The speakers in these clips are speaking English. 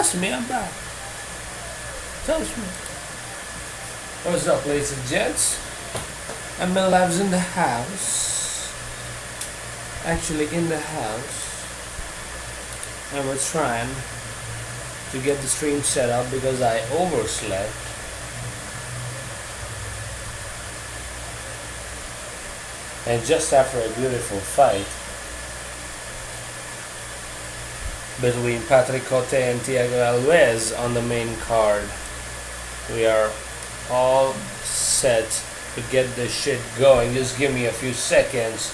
Trust me, I'm back. Trust me. What's up, ladies and gents? I'm Lives in the house. Actually, in the house. And we're trying to get the stream set up because I overslept. And just after a beautiful fight between Patrick Cote and Thiago Alves on the main card, we are all set to get this shit going. Just give me a few seconds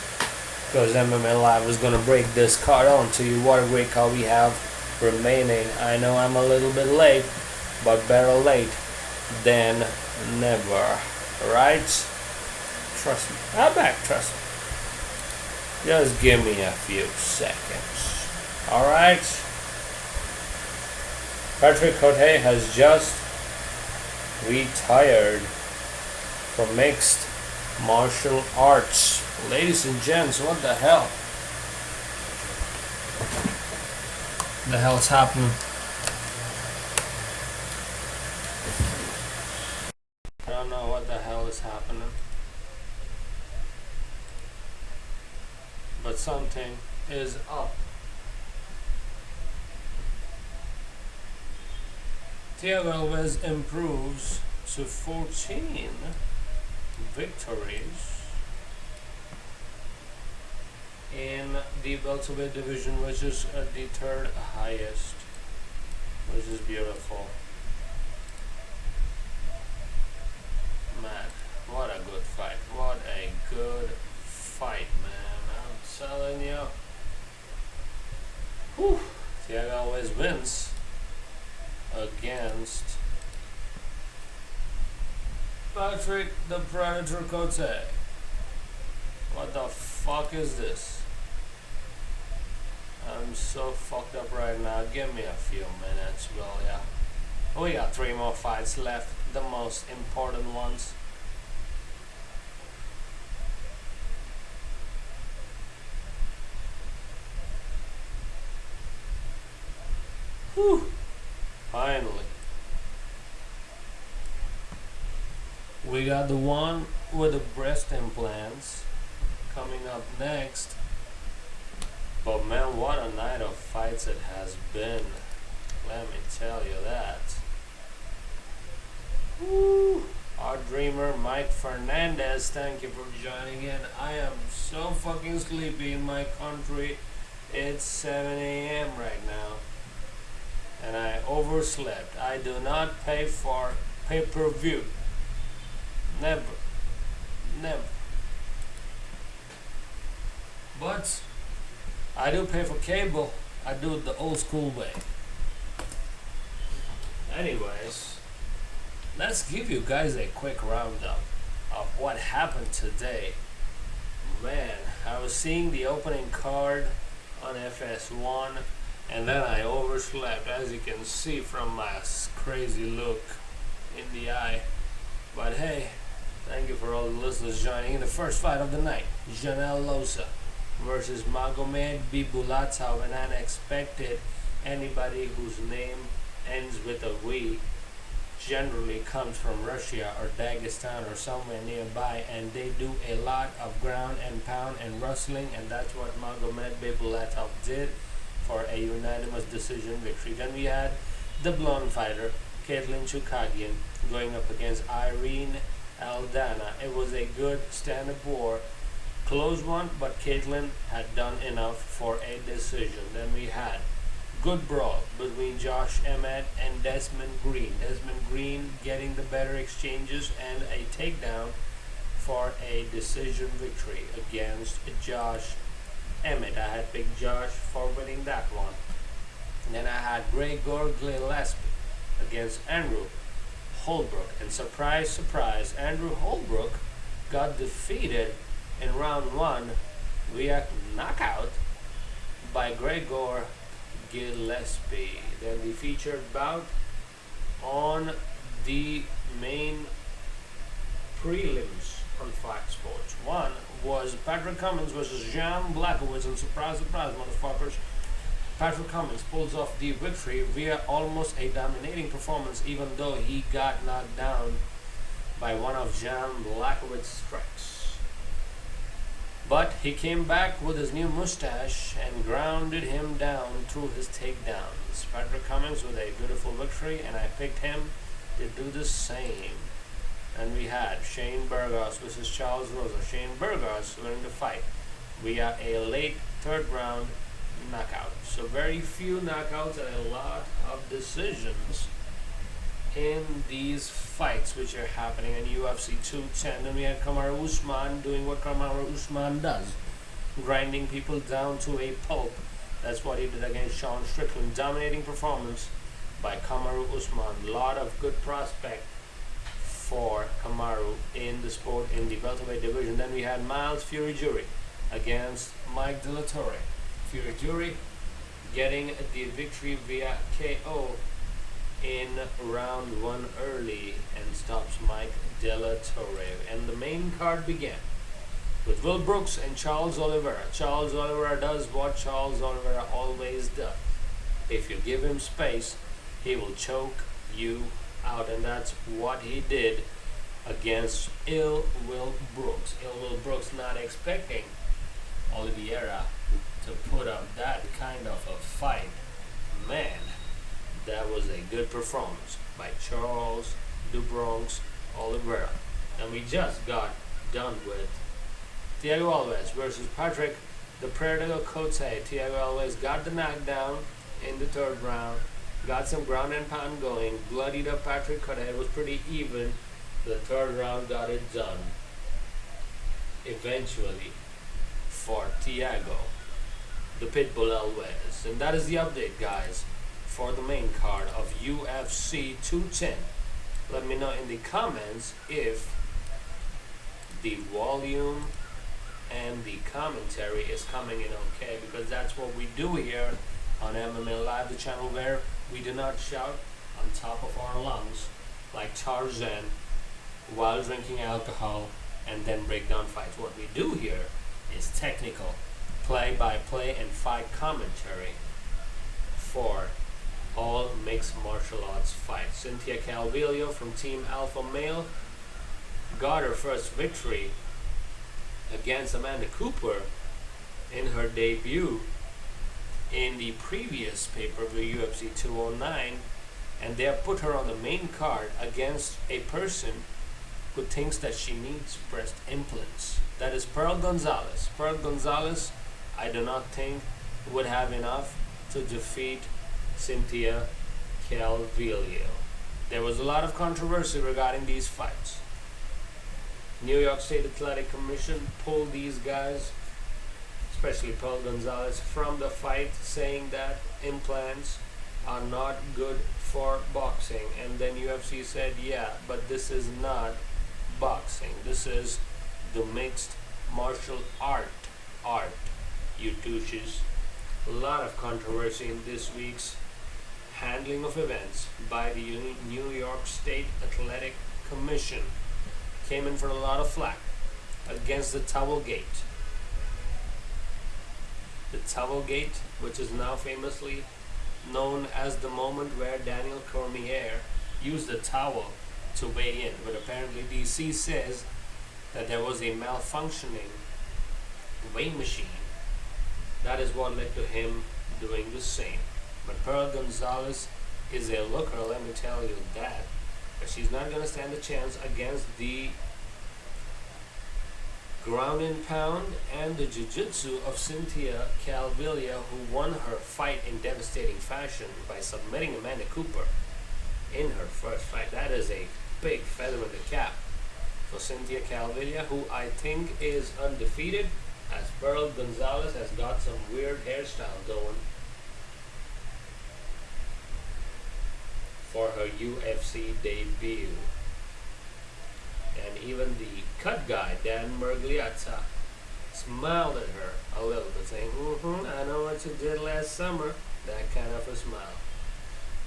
because MMA Live is gonna break this card on to you. What a great card we have remaining. I know I'm a little bit late, but better late than never, right? Trust me. I'm back, trust me. Just give me a few seconds. Alright? Patrick Cote has just retired from mixed martial arts. Ladies and gents, what the hell? The hell's happening? I don't know what the hell is happening. But something is up. Thiago Alves improves to 14 victories in the welterweight division, which is the third highest, which is beautiful. Man, what a good fight. What a good fight, man. I'm telling you. Whew. Thiago always wins against Patrick the Predator Cote. What the fuck is this? I'm so fucked up right now. Give me a few minutes, will ya? We got 3 more fights left, the most important ones. Whew. Finally. We got the one with the breast implants coming up next. But man, what a night of fights it has been. Let me tell you that. Woo. Our dreamer Mike Fernandez, thank you for joining in. I am so fucking sleepy in my country. It's 7 a.m. right now. And I overslept. I do not pay for pay-per-view. Never. Never. But I do pay for cable. I do it the old school way. Anyways, let's give you guys a quick roundup of what happened today. Man, I was seeing the opening card on FS1 and then I overslept, as you can see from my crazy look in the eye. But hey, thank you for all the listeners joining in the first fight of the night. Janelle Losa versus Magomed Bibulatov, an unexpected. Anybody whose name ends with a V generally comes from Russia or Dagestan or somewhere nearby, and they do a lot of ground and pound and wrestling, and that's what Magomed Bibulatov did for a unanimous decision victory. Then we had the blonde fighter Caitlin Chukagian going up against Irene Aldana. It was a good stand-up war. Close one, but Caitlin had done enough for a decision. Then we had good brawl between Josh Emmett and Desmond Green. Desmond Green getting the better exchanges and a takedown for a decision victory against Josh Emmett. I had picked Josh for winning that one. And then I had Gregor Gillespie against Andrew Holbrook. And surprise, surprise, Andrew Holbrook got defeated in round 1 via knockout by Gregor Gillespie. Then the featured bout on the main prelims on Fox Sports 1 was Patrick Cummins versus Jan Blachowicz, and surprise, surprise, motherfuckers, Patrick Cummins pulls off the victory via almost a dominating performance, even though he got knocked down by one of Jan Blachowicz's strikes. But he came back with his new mustache and grounded him down through his takedowns. Patrick Cummins with a beautiful victory, and I picked him to do the same. And we had Shane Burgos versus Charles Rosa. Shane Burgos winning the fight via a late third round knockout. So very few knockouts and a lot of decisions in these fights which are happening in UFC 210. And we had Kamaru Usman doing what Kamaru Usman does, grinding people down to a pulp. That's what he did against Sean Strickland. Dominating performance by Kamaru Usman. Lot of good prospect for Kamaru in the sport in the welterweight division. Then we had Miles Fury Jury against Mike De La Torre. Fury Jury getting the victory via KO in round 1 early and stops Mike De La Torre. And the main card began with Will Brooks and Charles Oliveira. Charles Oliveira does what Charles Oliveira always does. If you give him space, he will choke you out, and that's what he did against Will Brooks. Will Brooks not expecting Oliveira to put up that kind of a fight. Man, that was a good performance by Charles Du Bronx Oliveira. And we just got done with Thiago Alves versus Patrick the Predator Cote. Thiago Alves got the knockdown in the third round, got some ground and pound going, bloodied up Patrick Cote. It was pretty even. The third round got it done eventually for Thiago the Pitbull Alves. And that is the update, guys, for the main card of UFC 210. Let me know in the comments if the volume and the commentary is coming in okay, because that's what we do here on MMA Live, the channel where we do not shout on top of our lungs like Tarzan while drinking alcohol and then break down fights. What we do here is technical play-by-play and fight commentary for all mixed martial arts fights. Cynthia Calvillo from Team Alpha Male got her first victory against Amanda Cooper in her debut in the previous pay-per-view UFC 209, and they have put her on the main card against a person who thinks that she needs breast implants. That is Pearl Gonzalez. Pearl Gonzalez, I do not think would have enough to defeat Cynthia Calvillo. There was a lot of controversy regarding these fights. New York State Athletic Commission pulled these guys, especially Pearl Gonzalez, from the fight, saying that implants are not good for boxing. And then UFC said, yeah, but this is not boxing. This is the mixed martial art, you douches. A lot of controversy in this week's handling of events by the New York State Athletic Commission. Came in for a lot of flack against the Towel Gate. The Towel Gate, which is now famously known as the moment where Daniel Cormier used the towel to weigh in. But apparently DC says that there was a malfunctioning weighing machine. That is what led to him doing the same. But Pearl Gonzalez is a looker, let me tell you that. But she's not going to stand a chance against the ground and pound and the jiu-jitsu of Cynthia Calvillo, who won her fight in devastating fashion by submitting Amanda Cooper in her first fight. That is a big feather in the cap for Cynthia Calvillo, who I think is undefeated, as Pearl Gonzalez has got some weird hairstyle going for her UFC debut. And even the cut guy, Dan Mergliata, smiled at her a little bit, saying, I know what you did last summer. That kind of a smile.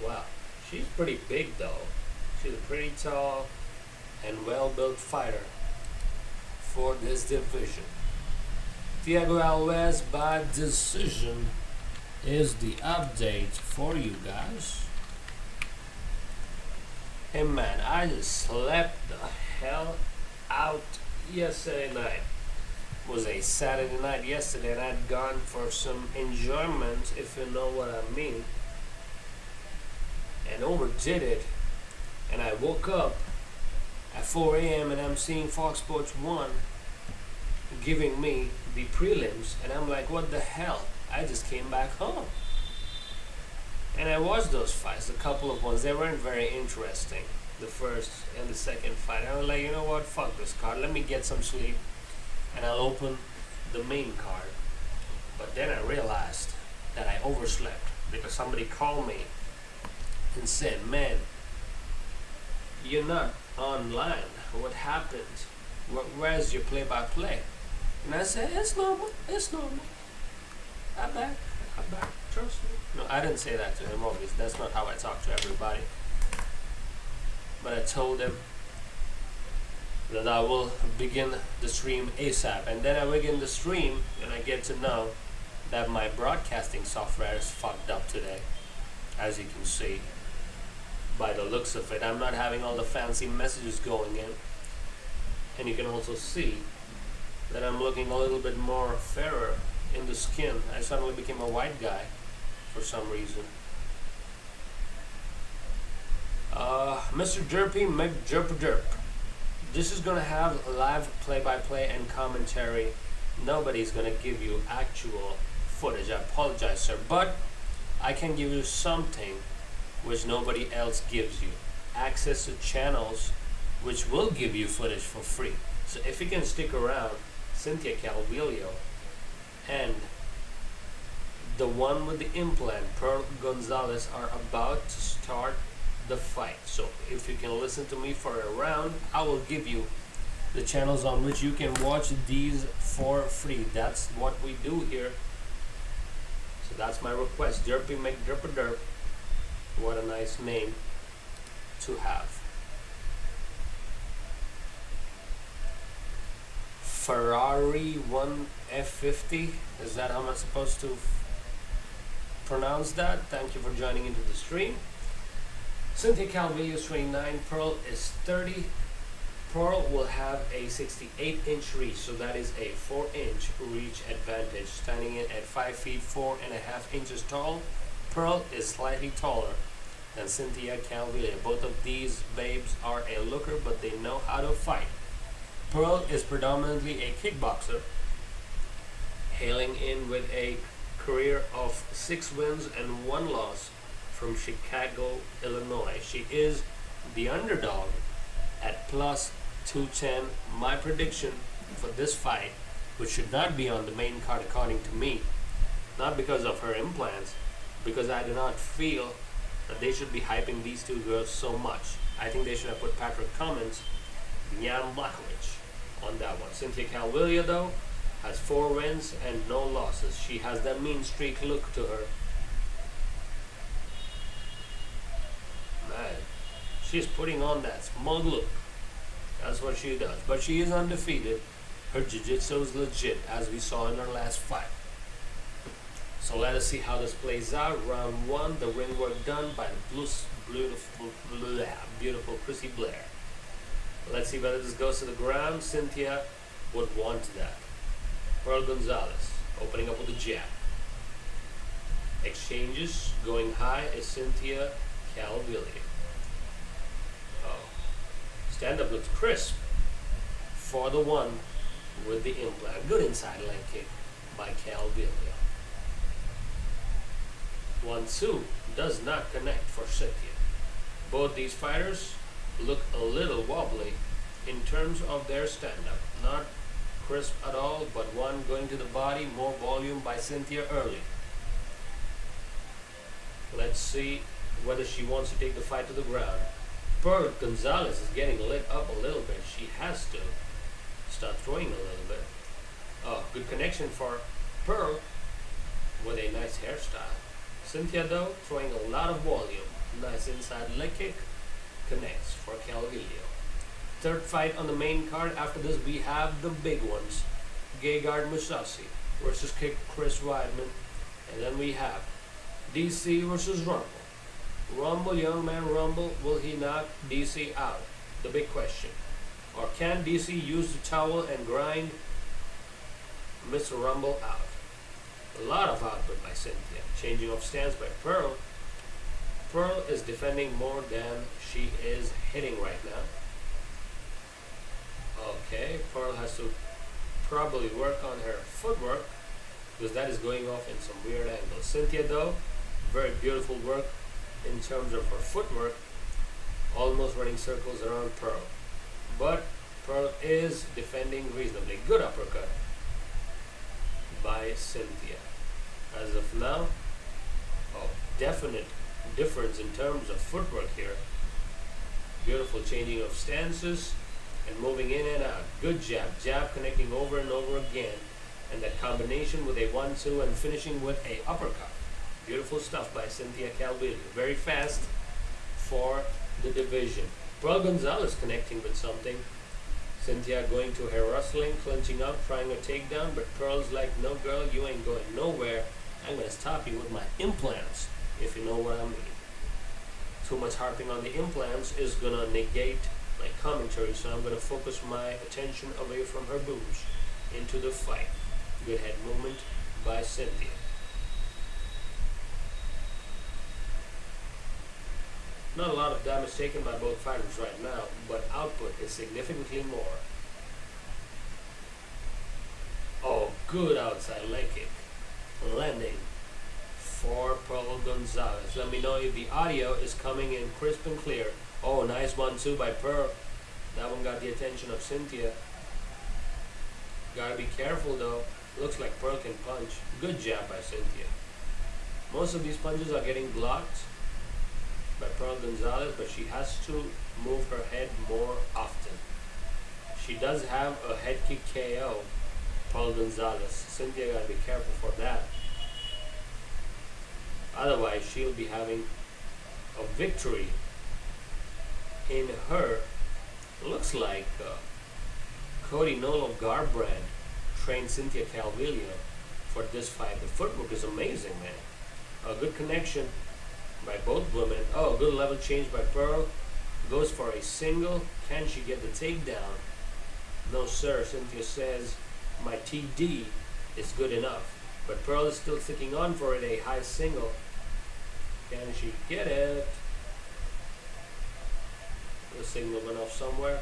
Wow, she's pretty big though. She's a pretty tall and well-built fighter for this division. Thiago Alves by decision is the update for you guys. Hey man, I just slept the hell out yesterday night. It was a Saturday night yesterday and I'd gone for some enjoyment, if you know what I mean, and overdid it. And I woke up at 4 a.m. and I'm seeing Fox Sports 1 giving me the prelims, and I'm like, what the hell? I just came back home. And I watched those fights, a couple of ones. They weren't very interesting, the first and the second fight. I was like, you know what, fuck this card. Let me get some sleep and I'll open the main card. But then I realized that I overslept because somebody called me and said, man, you're not online. What happened? Where's your play-by-play? And I said, it's normal. I'm back. Trust me. No, I didn't say that to him, obviously. That's not how I talk to everybody. But I told him that I will begin the stream ASAP. And then I begin the stream and I get to know that my broadcasting software is fucked up today. As you can see by the looks of it. I'm not having all the fancy messages going in. And you can also see that I'm looking a little bit more fairer in the skin. I suddenly became a white guy for some reason. Mr. Derpy McDerp. This is gonna have live play-by-play and commentary. Nobody's gonna give you actual footage. I apologize, sir, but I can give you something which nobody else gives you. Access to channels which will give you footage for free. So if you can stick around, Cynthia Calvillo and the one with the implant, Pearl Gonzalez, are about to start the fight. So if you can listen to me for a round, I will give you the channels on which you can watch these for free. That's what we do here. So that's my request. Derpy McDerp. What a nice name to have. Ferrari 1F50. Is that how I'm supposed to pronounce that? Thank you for joining into the stream. Cynthia Calvillo is 29. Pearl is 30. Pearl will have a 68-inch reach, so that is a 4-inch reach advantage. Standing in at 5 feet 4.5 inches tall, Pearl is slightly taller than Cynthia Calvillo. Both of these babes are a looker, but they know how to fight. Pearl is predominantly a kickboxer, hailing in with a career of 6 wins and 1 loss from Chicago, Illinois. She is the underdog at plus 210. My prediction for this fight, which should not be on the main card according to me, not because of her implants, because I do not feel that they should be hyping these two girls so much. I think they should have put Patrick Cummins and Jan Blachowicz on that one. Cynthia Calvillo, though, has 4 wins and no losses. She has that mean streak look to her. Man, she's putting on that smug look. That's what she does. But she is undefeated. Her jiu-jitsu is legit, as we saw in her last fight. So let us see how this plays out. Round 1, the ring work done by the beautiful Chrissy Blair. Let's see whether this goes to the ground. Cynthia would want that. Pearl Gonzalez opening up with a jab. Exchanges going high is Cynthia Calvillo. Oh, stand-up looks crisp for the one with the implant. Good inside leg kick by Calvillo. 1-2 does not connect for Cynthia. Both these fighters look a little wobbly in terms of their stand-up. Not crisp at all, but one going to the body, more volume by Cynthia early. Let's see whether she wants to take the fight to the ground. Pearl Gonzalez is getting lit up a little bit. She has to start throwing a little bit. Oh, good connection for Pearl with a nice hairstyle. Cynthia, though, throwing a lot of volume. Nice inside leg kick. Connects for Calvillo. Third fight on the main card. After this, we have the big ones. Gegard Mousasi versus Chris Weidman. And then we have DC versus Rumble. Rumble, young man Rumble, will he knock DC out? The big question. Or can DC use the towel and grind Mr. Rumble out? A lot of output by Cynthia. Changing of stance by Pearl. Pearl is defending more than she is hitting right now. Okay, Pearl has to probably work on her footwork because that is going off in some weird angles. Cynthia though, very beautiful work in terms of her footwork, almost running circles around Pearl. But Pearl is defending reasonably. Good uppercut by Cynthia. As of now, definite difference in terms of footwork here. Beautiful changing of stances and moving in and out. Good jab. Jab connecting over and over again. And that combination with a 1-2 and finishing with a uppercut. Beautiful stuff by Cynthia Calvillo. Very fast for the division. Pearl Gonzalez connecting with something. Cynthia going to her wrestling, clinching up, trying a takedown, but Pearl's like, no girl, you ain't going nowhere. I'm going to stop you with my implants, if you know what I mean. Too much harping on the implants is going to negate my commentary, so I'm going to focus my attention away from her boobs into the fight. Good head movement by Cynthia. Not a lot of damage taken by both fighters right now, but output is significantly more. Oh, good outside leg kick. Landing for Pearl Gonzalez. Let me know if the audio is coming in crisp and clear. Oh, nice 1-2 by Pearl. That one got the attention of Cynthia. Gotta be careful though. Looks like Pearl can punch. Good jab by Cynthia. Most of these punches are getting blocked by Pearl Gonzalez, but she has to move her head more often. She does have a head kick KO, Pearl Gonzalez. Cynthia gotta be careful for that. Otherwise, she'll be having a victory in her. Looks like Cody Noel of Garbrandt trained Cynthia Calvillo for this fight. The footwork is amazing, man. A good connection by both women. Oh, good level change by Pearl. Goes for a single. Can she get the takedown? No, sir. Cynthia says, my TD is good enough. But Pearl is still sticking on for it, a high single. Can she get it? The signal went off somewhere.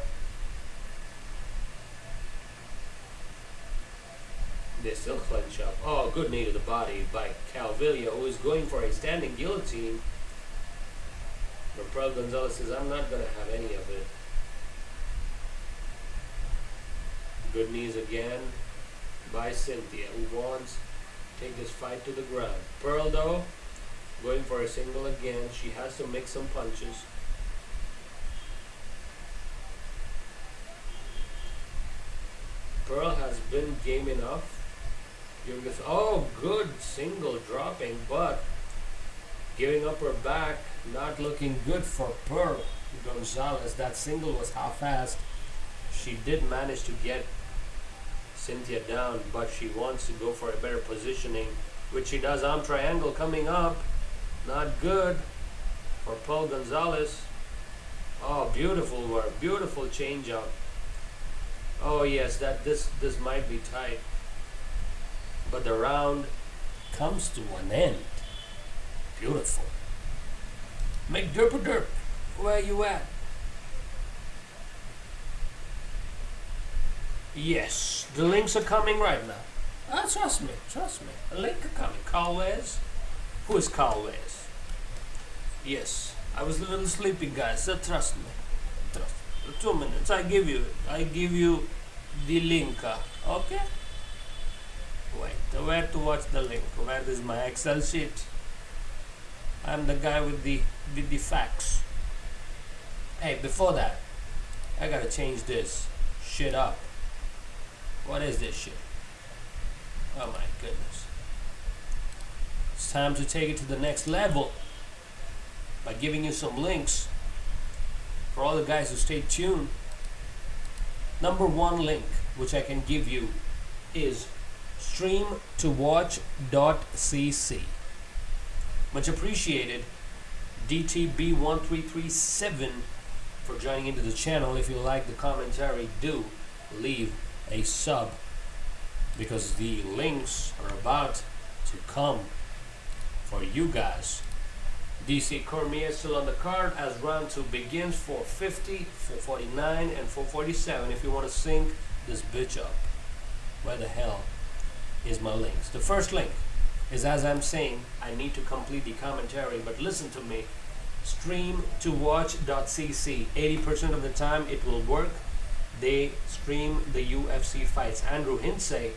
They still clench up. Oh, good knee to the body by Calvillo, who is going for a standing guillotine. But Pearl Gonzalez says, I'm not going to have any of it. Good knees again by Cynthia, who wants to take this fight to the ground. Pearl, though, going for a single again. She has to make some punches. Pearl has been game enough. Oh, good single dropping, but giving up her back, not looking good for Pearl Gonzalez. That single was half-assed. She did manage to get Cynthia down, but she wants to go for a better positioning, which she does. Arm triangle coming up. Not good for Pearl Gonzalez. Oh, beautiful work. Beautiful change up. Oh yes, this might be tight. But the round comes to an end. Beautiful. McDerp, where you at? Yes, the links are coming right now. Trust me. A link are coming. Calvillo. Who is Calvillo? Yes, I was a little sleepy, guys, so trust me. 2 minutes, I give you the link, okay? Wait, where to watch the link? Where is my Excel sheet? I'm the guy with the facts. Hey, before that, I gotta change this shit up. What is this shit? Oh my goodness. It's time to take it to the next level by giving you some links for all the guys who stay tuned. Number one link which I can give you is streamtowatch.cc. Much appreciated. DTB1337 for joining into the channel. If you like the commentary, do leave a sub, because the links are about to come for you guys. DC Cormier still on the card as round 2 begins. 450, 449, and 447. If you want to sync this bitch up, where the hell is my links? The first link is, as I'm saying, I need to complete the commentary, but listen to me. Stream to watch.cc. 80% of the time it will work. They stream the UFC fights. Andrew Hinsey,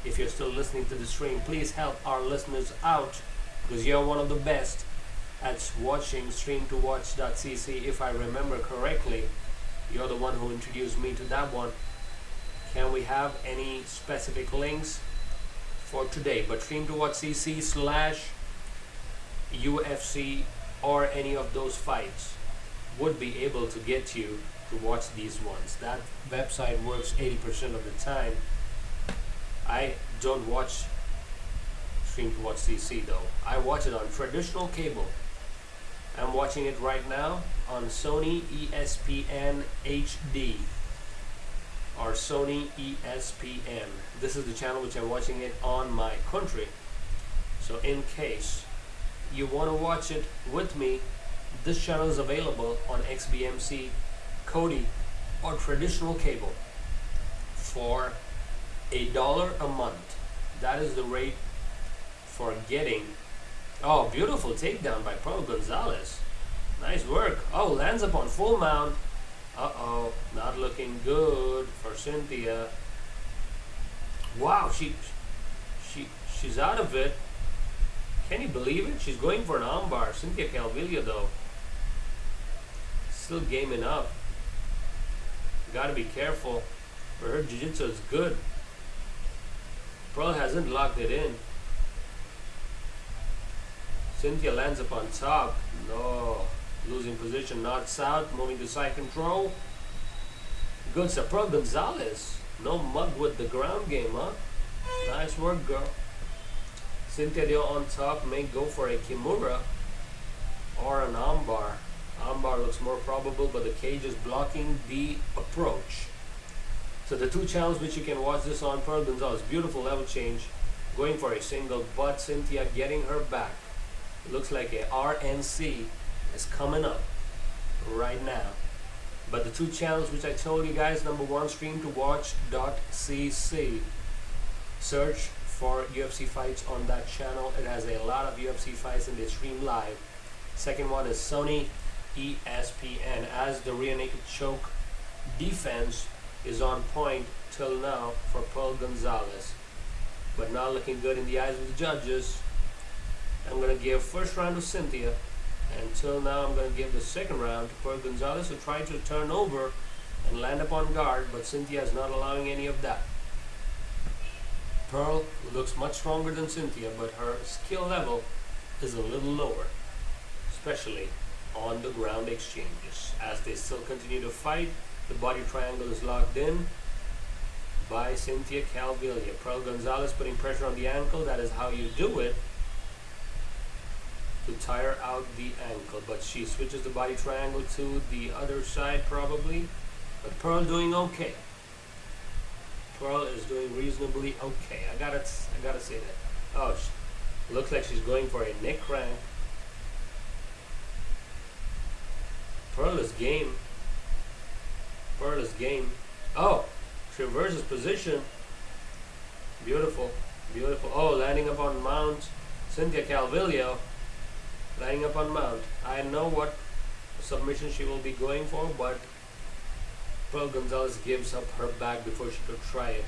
if you're still listening to the stream, please help our listeners out, because you're one of the best at watching. Stream to watch.cc. If I remember correctly, you're the one who introduced me to that one. Can we have any specific links for today? But stream to watch.cc/UFC or any of those fights would be able to get you to watch these ones. That website works 80% of the time. I don't watch stream to watch CC though. I watch it on traditional cable. I'm watching it right now on Sony ESPN HD or Sony ESPN. This is the channel which I'm watching it on my country. So in case you want to watch it with me, this channel is available on XBMC, Cote, or traditional cable for $1 a month. That is the rate for getting. Oh, beautiful takedown by Pearl Gonzalez. Nice work. Oh, lands up on full mount. Uh-oh, not looking good for Cynthia. Wow, she's out of it. Can you believe it? She's going for an armbar. Cynthia Calvillo though, still gaming up. Gotta be careful, but her jiu-jitsu is good. Pearl hasn't locked it in. Cynthia lands up on top. No, losing position, knocks out, moving to side control. Good stuff. Pearl Gonzalez, no mug with the ground game, huh? Nice work, girl. Cynthia Dio on top may go for a kimura or an armbar. Armbar looks more probable, but the cage is blocking the approach. So the two channels which you can watch this on: Pearl Gonzalez, beautiful level change, going for a single, but Cynthia getting her back. It looks like a RNC is coming up right now. But the two channels which I told you guys: number one, stream to watch.cc. Search for UFC fights on that channel. It has a lot of UFC fights and they stream live. Second one is Sony ESPN, as the rear naked choke defense is on point till now for Pearl Gonzalez, but not looking good in the eyes of the judges. I'm going to give first round to Cynthia, and till now I'm going to give the second round to Pearl Gonzalez, who tried to turn over and land up on guard, but Cynthia is not allowing any of that. Pearl looks much stronger than Cynthia, but her skill level is a little lower, especially on the ground exchanges. As they still continue to fight, the body triangle is locked in by Cynthia Calvillo. Pearl Gonzalez putting pressure on the ankle. That is how you do it, to tire out the ankle. But she switches the body triangle to the other side probably. But Pearl doing okay. Pearl is doing reasonably okay. I gotta say that. Oh, looks like she's going for a neck crank. Pearl is game. Pearl is game. Oh, she reverses position. Beautiful, beautiful. Oh, landing up on mount. Cynthia Calvillo landing up on mount. I know what submission she will be going for, but Pearl Gonzalez gives up her back before she could try it.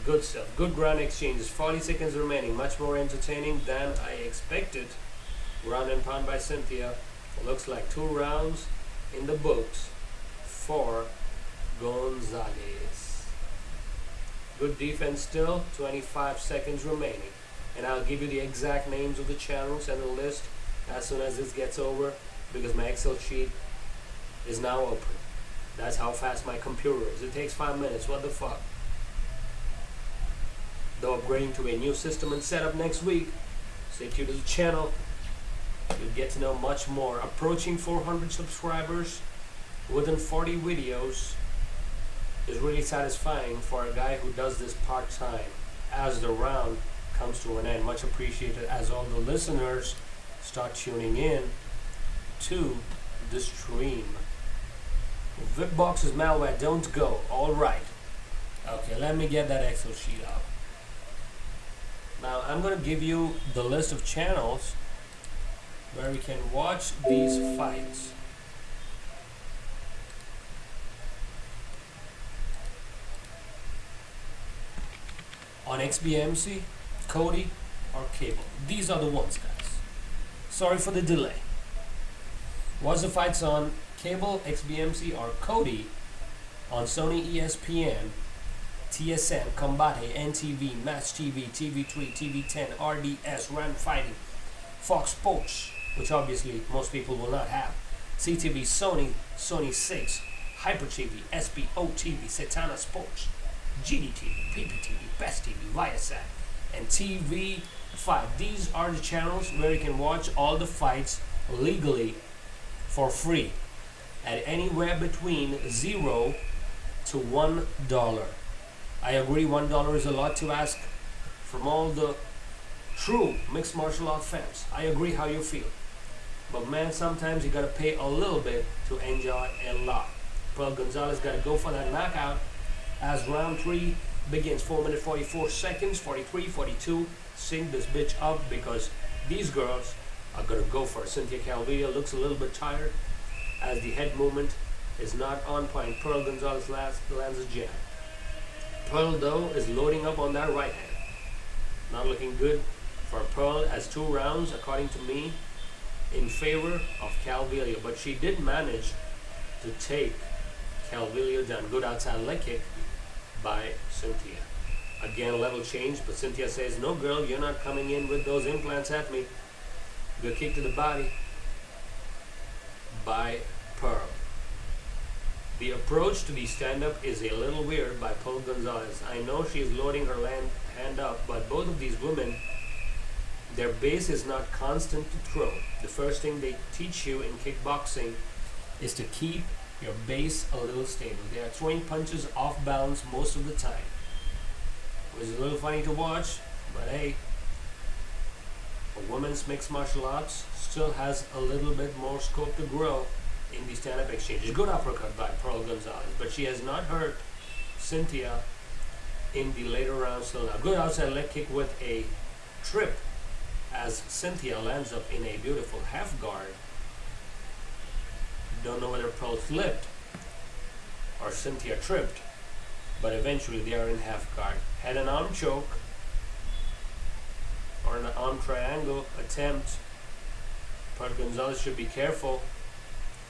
Good stuff. Good ground exchanges. 40 seconds remaining. Much more entertaining than I expected. Ground and pound by Cynthia. Looks like 2 rounds in the books for Gonzalez. Good defense still. 25 seconds remaining. And I'll give you the exact names of the channels and the list as soon as this gets over, because my Excel sheet is now open. That's how fast my computer is. It takes 5 minutes. What the fuck? Though upgrading to a new system and setup next week, Stay tuned to the channel. You'll get to know much more. Approaching 400 subscribers within 40 videos is really satisfying for a guy who does this part-time as the round comes to an end. Much appreciated as all the listeners start tuning in to the stream. VipBox is malware, don't go. Alright. Okay, let me get that Excel sheet up. Now I'm going to give you the list of channels where we can watch these fights. On XBMC, Cote, or cable. These are the ones, guys. Sorry for the delay. Watch the fights on cable, XBMC, or Cote on Sony ESPN, TSN, Combate, NTV, Match TV, TV3, TV10, RDS, Ram Fighting, Fox Sports, which obviously most people will not have, CTV, Sony, Sony 6, Hyper TV, SBO TV, Satana Sports, GDTV, PPTV, Best TV, Viasat, and TV5. These are the channels where you can watch all the fights legally for free at anywhere between $0 to $1. I agree, $1 is a lot to ask from all the true mixed martial art fans. I agree how you feel. But man, sometimes you gotta pay a little bit to enjoy a lot. Pearl Gonzalez gotta go for that knockout as round 3 begins. 4 minutes 44 seconds, 43, 42. Sync this bitch up because these girls are gonna go for it. Cynthia Calvillo looks a little bit tired as the head movement is not on point. Pearl Gonzalez lands a jab. Pearl though is loading up on that right hand. Not looking good for Pearl as 2 rounds, according to me, in favor of Calvillo. But she did manage to take Calvillo down. Good outside leg kick by Cynthia. Again, level change, but Cynthia says, no girl, you're not coming in with those implants at me. Good kick to the body by Pearl. The approach to the stand-up is a little weird by Pearl Gonzalez. I know she is loading her hand up, but both of these women, their base is not constant to throw. The first thing they teach you in kickboxing is to keep your base a little stable. They are throwing punches off balance most of the time, which is a little funny to watch, but hey, a women's mixed martial arts still has a little bit more scope to grow in the stand-up exchanges. Good uppercut by Pearl Gonzalez, but she has not hurt Cynthia in the later rounds till now. Good outside leg kick with a trip as Cynthia lands up in a beautiful half guard. Don't know whether Pearl slipped or Cynthia tripped, but eventually they are in half guard. Had an arm choke or an arm triangle attempt. Pearl Gonzalez should be careful.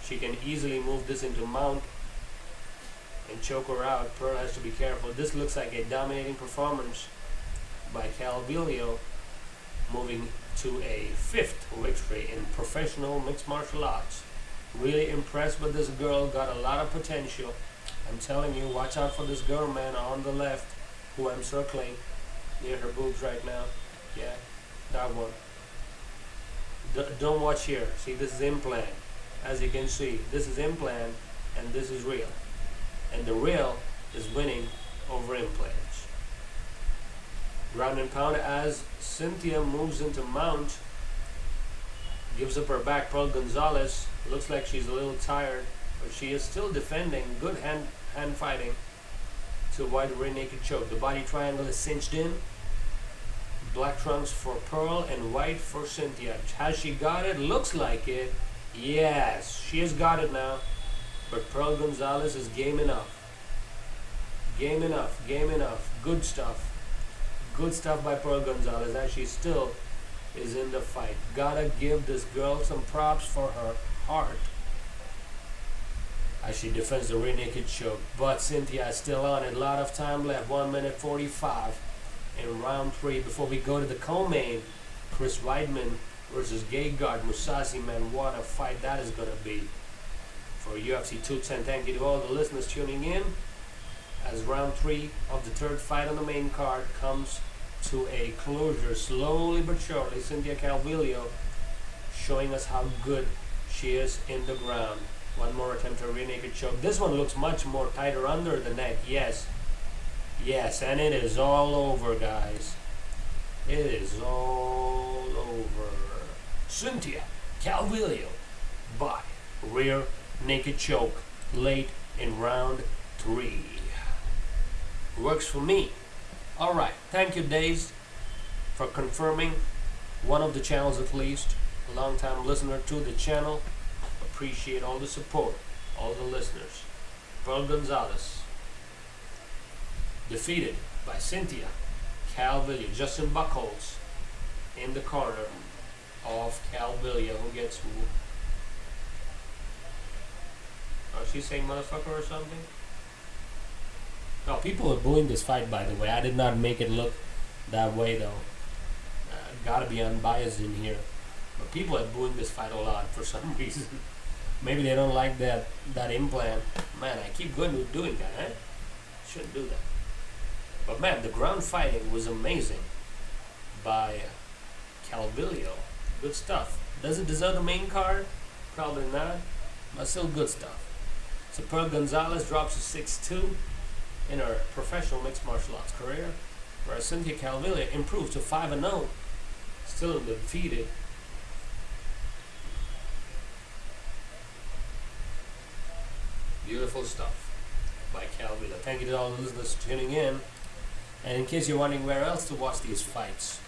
She can easily move this into mount and choke her out. Pearl has to be careful. This looks like a dominating performance by Calvillo, moving to a 5th victory in professional mixed martial arts. Really impressed with this girl, got a lot of potential. I'm telling you, watch out for this girl, man, on the left, who I'm circling near her boobs right now. Yeah, that one. Don't watch here. See, this is implant. As you can see, this is implant and this is real. And the real is winning over implants. Ground and pound as Cynthia moves into mount. Gives up her back. Pearl Gonzalez looks like she's a little tired, but she is still defending. Good hand fighting to avoid rear naked choke. The body triangle is cinched in. Black trunks for Pearl and white for Cynthia. Has she got it? Looks like it. Yes, she has got it now. But Pearl Gonzalez is game enough. Game enough. Game enough. Good stuff. Good stuff by Pearl Gonzalez as she still is in the fight. Gotta give this girl some props for her heart as she defends the rear naked choke. But Cynthia is still on it. A lot of time left. 1 minute 45 in round 3 before we go to the co-main. Chris Weidman versus gegard mousasi. Man, what a fight that is gonna be for UFC 210. Thank you to all the listeners tuning in as round 3 of the 3rd fight on the main card comes to a closure, slowly but surely. Cynthia Calvillo showing us how good she is in the ground. One more attempt at a rear naked choke. This one looks much more tighter under the neck. Yes. Yes, and it is all over, guys. It is all over. Cynthia Calvillo by rear naked choke late in round 3. Works for me. Alright, thank you, Days, for confirming one of the channels at least. A long time listener to the channel. Appreciate all the support, all the listeners. Pearl Gonzalez defeated by Cynthia Calvillo. Justin Buchholz in the corner of Calvillo, who gets who? Oh, she's saying motherfucker or something? No, people are booing this fight, by the way. I did not make it look that way, though. Gotta be unbiased in here. But people are booing this fight a lot for some reason. Maybe they don't like that implant. Man, I keep going with doing that, eh? Shouldn't do that. But man, the ground fighting was amazing by Calvillo. Good stuff. Does it deserve the main card? Probably not. But still good stuff. So Pearl Gonzalez drops to 6-2 in her professional mixed martial arts career, whereas Cynthia Calvillo improves to 5-0, still undefeated. Beautiful stuff by Calvillo. Thank you to all the listeners tuning in. And in case you're wondering where else to watch these fights,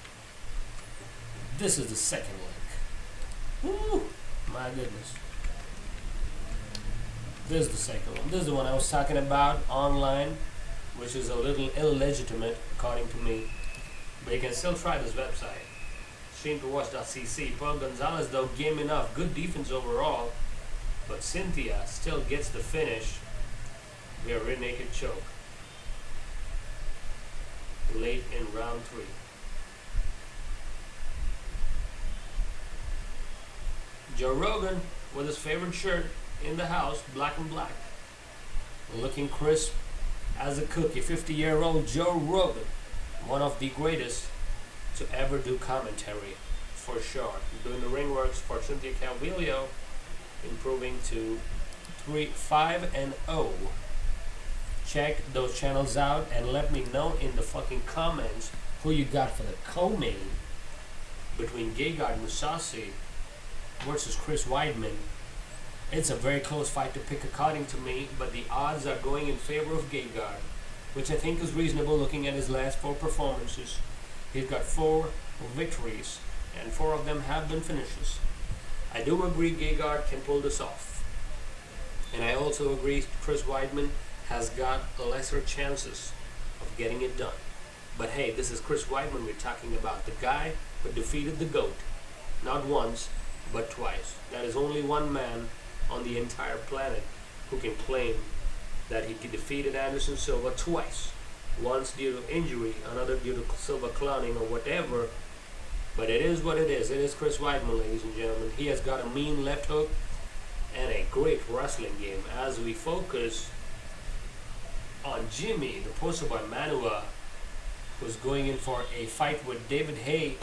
this is the second link. Woo! My goodness. This is the second one. This is the one I was talking about online, which is a little illegitimate according to me. But you can still try this website. streamtowatch.cc. Pearl Gonzalez, though, game enough. Good defense overall. But Cynthia still gets the finish via rear naked choke late in round 3. Joe Rogan with his favorite shirt in the house, black and black, looking crisp as a cookie. 50-year-old Joe Rogan, one of the greatest to ever do commentary, for sure. Doing the ring works for Cynthia Calvillo, improving to 5-0. Check those channels out and let me know in the fucking comments who you got for the co-main between gegard Mousasi versus Chris Weidman. It's a very close fight to pick according to me, but the odds are going in favor of gegard, which I think is reasonable looking at his last 4 performances. He's got 4 victories, and 4 of them have been finishes. I do agree gegard can pull this off. And I also agree Chris Weidman has got lesser chances of getting it done. But hey, this is Chris Weidman we're talking about. The guy who defeated the GOAT. Not once, but twice. That is only one man on the entire planet who can claim that he defeated Anderson Silva twice. Once due to injury, another due to Silva clowning or whatever. But it is what it is. It is Chris Weidman, ladies and gentlemen. He has got a mean left hook and a great wrestling game. As we focus on Jimmy, the poster boy Manua, who's going in for a fight with David Haye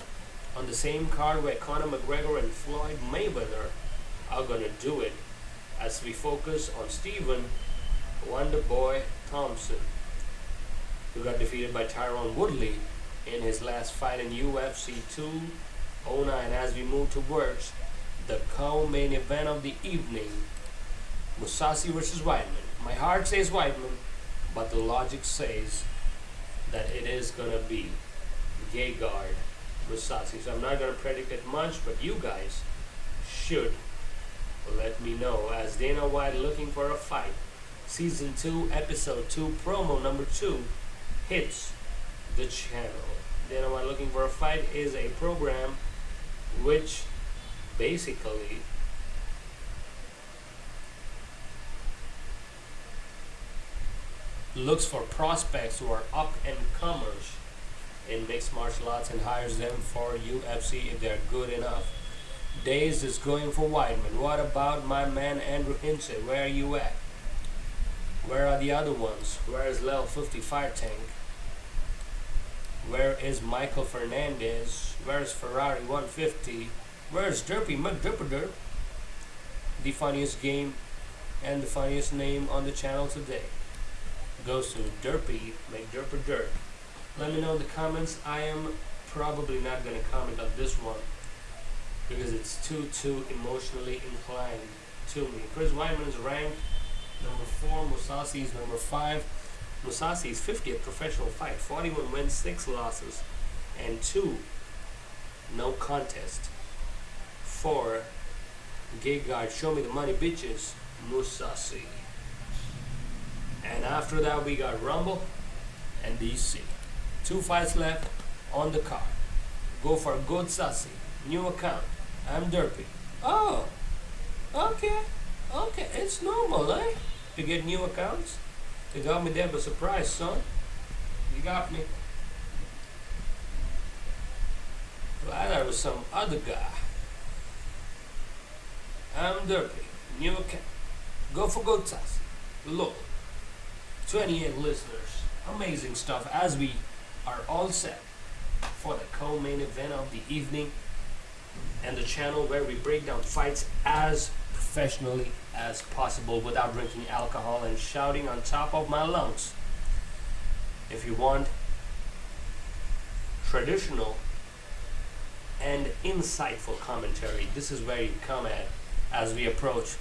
on the same card where Conor McGregor and Floyd Mayweather are going to do it, as we focus on Stephen Wonderboy Thompson, who got defeated by Tyron Woodley in his last fight in UFC 209. As we move towards the co-main event of the evening, Mousasi versus Weidman. My heart says Weidman, but the logic says that it is going to be gegard Mousasi. So I'm not going to predict it much, but you guys should let me know. As Dana White looking for a fight, Season 2, Episode 2, promo number 2 hits the channel. Dana White looking for a fight is a program which basically looks for prospects who are up and comers in mixed martial arts and hires them for UFC if they're good enough. Days is going for Weidman. What about my man Andrew Hinson? Where are you at? Where are the other ones? Where is Lel 50 Fire Tank? Where is Michael Fernandez? Where's Ferrari 150? Where's Derpy McDurperderp? The funniest game and the funniest name on the channel today goes to Derpy McDurperderp. Let me know in the comments. I am probably not going to comment on this one because it's too emotionally inclined to me. Chris Weidman is ranked number 4. Mousasi is number 5. Mousasi's 50th professional fight, 41 wins, 6 losses, and 2 no contest. For Gegard, show me the money, bitches, Mousasi. And after that, we got Rumble and DC. 2 fights left on the card. Go for Gonzalez. New account. I'm Derpy. Oh, okay, it's normal, eh? To get new accounts. You got me there by surprise, son. You got me. Well, I thought it was some other guy. I'm Derpy. New account. Go for Gonzalez. Look. 28 listeners. Amazing stuff as we are all set for the co-main event of the evening and the channel where we break down fights as professionally as possible without drinking alcohol and shouting on top of my lungs. If you want traditional and insightful commentary, this is where you come at as we approach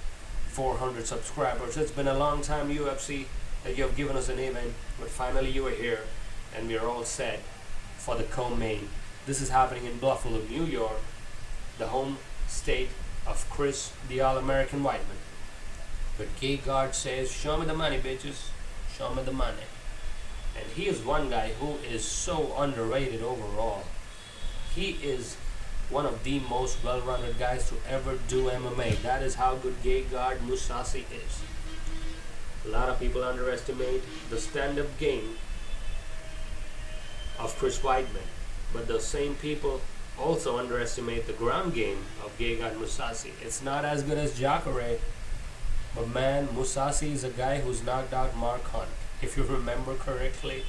400 subscribers. It's been a long time, UFC, that you have given us an event, but finally you are here and we are all set for the co-main. This is happening in Buffalo, New York, the home state of Chris the All-American Weidman. But Gegard says, show me the money, bitches. Show me the money. And he is one guy who is so underrated overall. He is one of the most well-rounded guys to ever do MMA. That is how good Gegard Mousasi is. A lot of people underestimate the stand-up game of Chris Weidman. But those same people also underestimate the ground game of Gegard Mousasi. It's not as good as Jacare, but man, Mousasi is a guy who's knocked out Mark Hunt. If you remember correctly,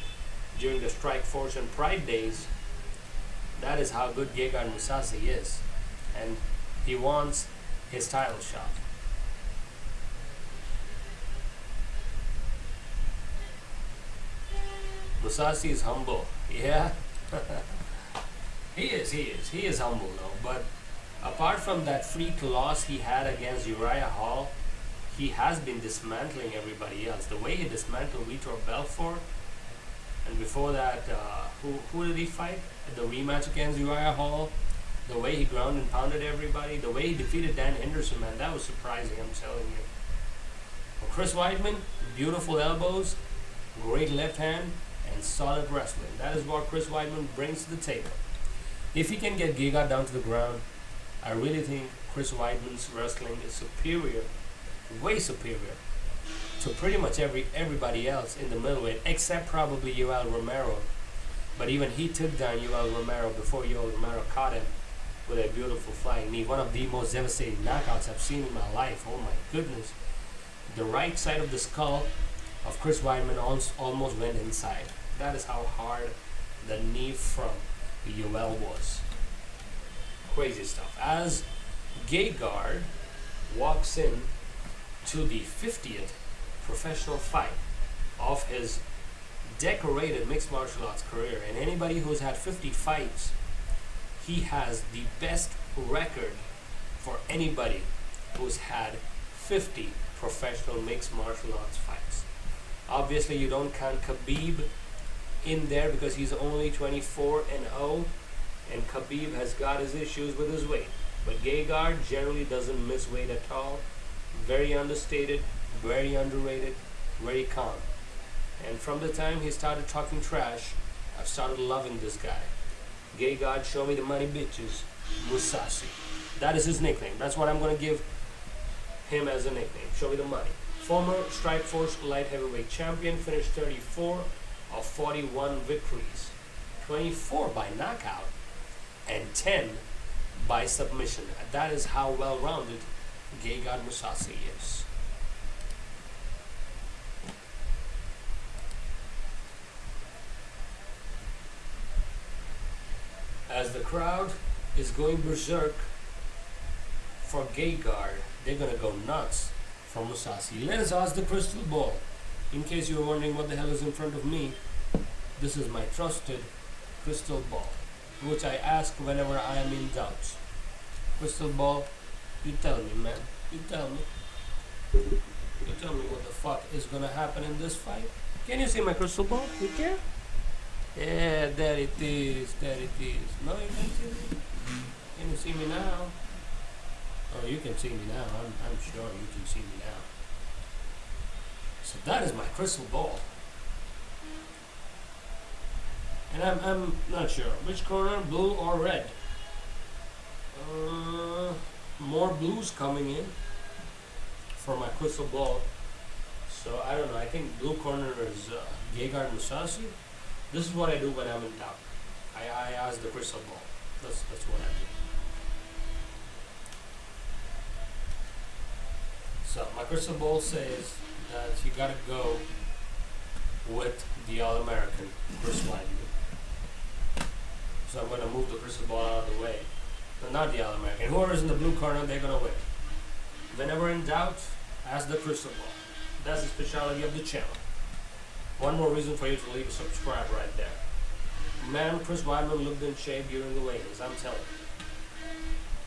during the Strikeforce and Pride days, that is how good Gegard Mousasi is. And he wants his title shot. Mousasi is humble, yeah. He is humble though. But apart from that freak loss he had against Uriah Hall, he has been dismantling everybody else. The way he dismantled Vitor Belfort, and before that, who did he fight at the rematch against Uriah Hall? The way he ground and pounded everybody, the way he defeated Dan Henderson, man, that was surprising, I'm telling you. Well, Chris Weidman, beautiful elbows, great left hand, and solid wrestling. That is what Chris Weidman brings to the table. If he can get Gegard down to the ground, I really think Chris Weidman's wrestling is superior, way superior, to pretty much everybody else in the middleweight, except probably Yoel Romero. But even he took down Yoel Romero before Yoel Romero caught him with a beautiful flying knee. One of the most devastating knockouts I've seen in my life. Oh my goodness. The right side of the skull of Chris Weidman almost went inside. That is how hard the knee from Yoel was. Crazy stuff. As Gegard walks in to the 50th professional fight of his decorated mixed martial arts career, and anybody who's had 50 fights, he has the best record for anybody who's had 50 professional mixed martial arts fights. Obviously you don't count Khabib in there because he's only 24-0, and Khabib has got his issues with his weight. But Gegard generally doesn't miss weight at all. Very understated, very underrated, very calm. And from the time he started talking trash, I've started loving this guy. Gegard, show me the money, bitches, Mousasi. That is his nickname. That's what I'm going to give him as a nickname. Show me the money. Former Strikeforce light heavyweight champion, finished 34 of 41 victories. 24 by knockout and 10 by submission. That is how well-rounded Gegard Mousasi is. As the crowd is going berserk for Gegard, they're gonna go nuts for Mousasi. Let us ask the crystal ball. In case you were wondering what the hell is in front of me, this is my trusted crystal ball, which I ask whenever I am in doubt. Crystal ball, you tell me, man. You tell me. You tell me what the fuck is gonna happen in this fight. Can you see my crystal ball? You can? Yeah, there it is. There it is. No, you can't see me. Can you see me now? Oh, you can see me now. I'm sure you can see me now. So that is my crystal ball. And I'm not sure which corner, blue or red. More blues coming in for my crystal ball. So I don't know. I think blue corner is Gegard Mousasi. This is what I do when I'm in doubt. I ask the crystal ball. That's what I do. So my crystal ball says that you gotta go with the All-American Chris Weidman. So I'm gonna move the crystal ball out of the way. No, not the All-American. Whoever's in the blue corner, they're gonna win. Whenever in doubt, ask the crystal ball. That's the specialty of the channel. One more reason for you to leave a subscribe right there. Man, Chris Weidman looked in shape during the weigh-ins, I'm telling you.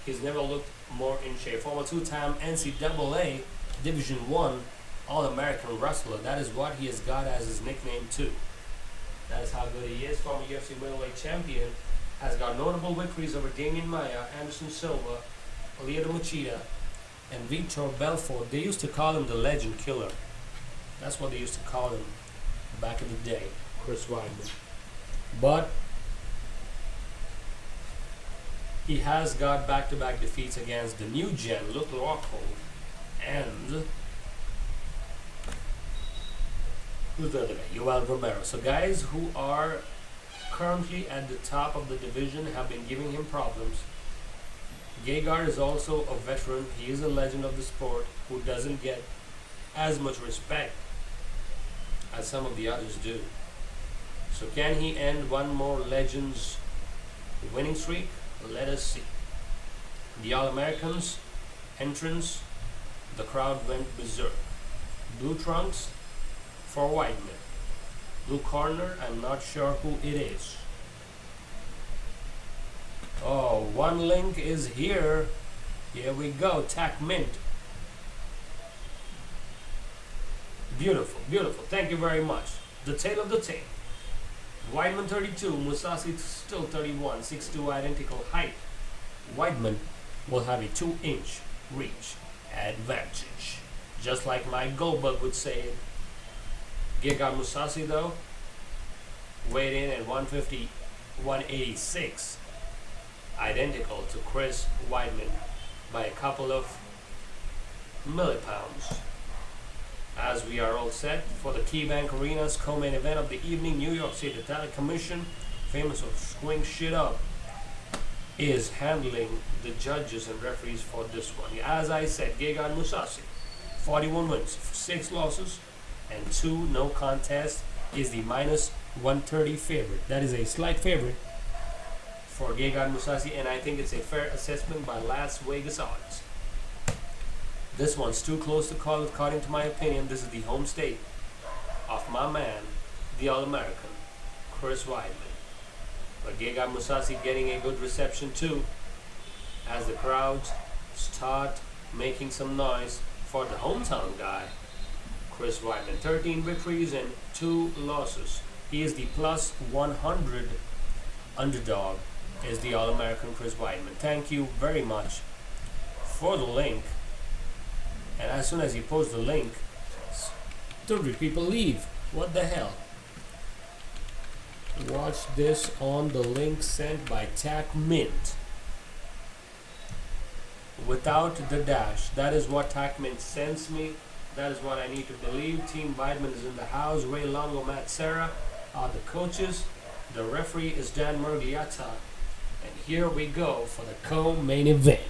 He's never looked more in shape. Former two-time NCAA Division I All-American wrestler. That is what he has got as his nickname too. That is how good he is. Former UFC middleweight champion. Has got notable victories over Damian Maia, Anderson Silva, Lyoto Machida, and Vitor Belfort. They used to call him the Legend Killer. That's what they used to call him back in the day, Chris Weidman. But he has got back-to-back defeats against the new gen, Luke Rockhold, and who's the other guy? Yoel Romero. So guys who are currently at the top of the division have been giving him problems. Gegard is also a veteran. He is a legend of the sport who doesn't get as much respect as some of the others do. So can he end one more Legends winning streak? Let us see. The All-Americans entrance, the crowd went berserk. Blue trunks for Weidman. Blue corner, I'm not sure who it is. Oh, one link is here. Here we go, tack mint. Beautiful, beautiful. Thank you very much. The tail of the tape. Weidman 32, Mousasi still 31, 6'2" identical height. Weidman will have a 2-inch reach advantage. Just like Mike Goldberg would say. Gegard Mousasi though, weighed in at 150, 186. Identical to Chris Weidman by a couple of millipounds. As we are all set for the KeyBank Arena's co-main event of the evening, New York City Athletic Commission, famous for screwing shit up, is handling the judges and referees for this one. As I said, Gegard Mousasi, 41 wins, 6 losses, and 2 no contest, is the minus 130 favorite. That is a slight favorite for Gegard Mousasi, and I think it's a fair assessment by Las Vegas odds. This one's too close to call, according to my opinion. This is the home state of my man, the All-American, Chris Weidman. But Gegard Mousasi getting a good reception too, as the crowds start making some noise for the hometown guy, Chris Weidman. 13 victories and 2 losses. He is the plus 100 underdog, is the All-American Chris Weidman. Thank you very much for the link. And as soon as you post the link, 30 people leave. What the hell? Watch this on the link sent by Tack Mint. Without the dash. That is what Tack Mint sends me. That is what I need to believe. Team Weidman is in the house. Ray Longo, Matt Serra are the coaches. The referee is Dan Murgliata. And here we go for the co-main event.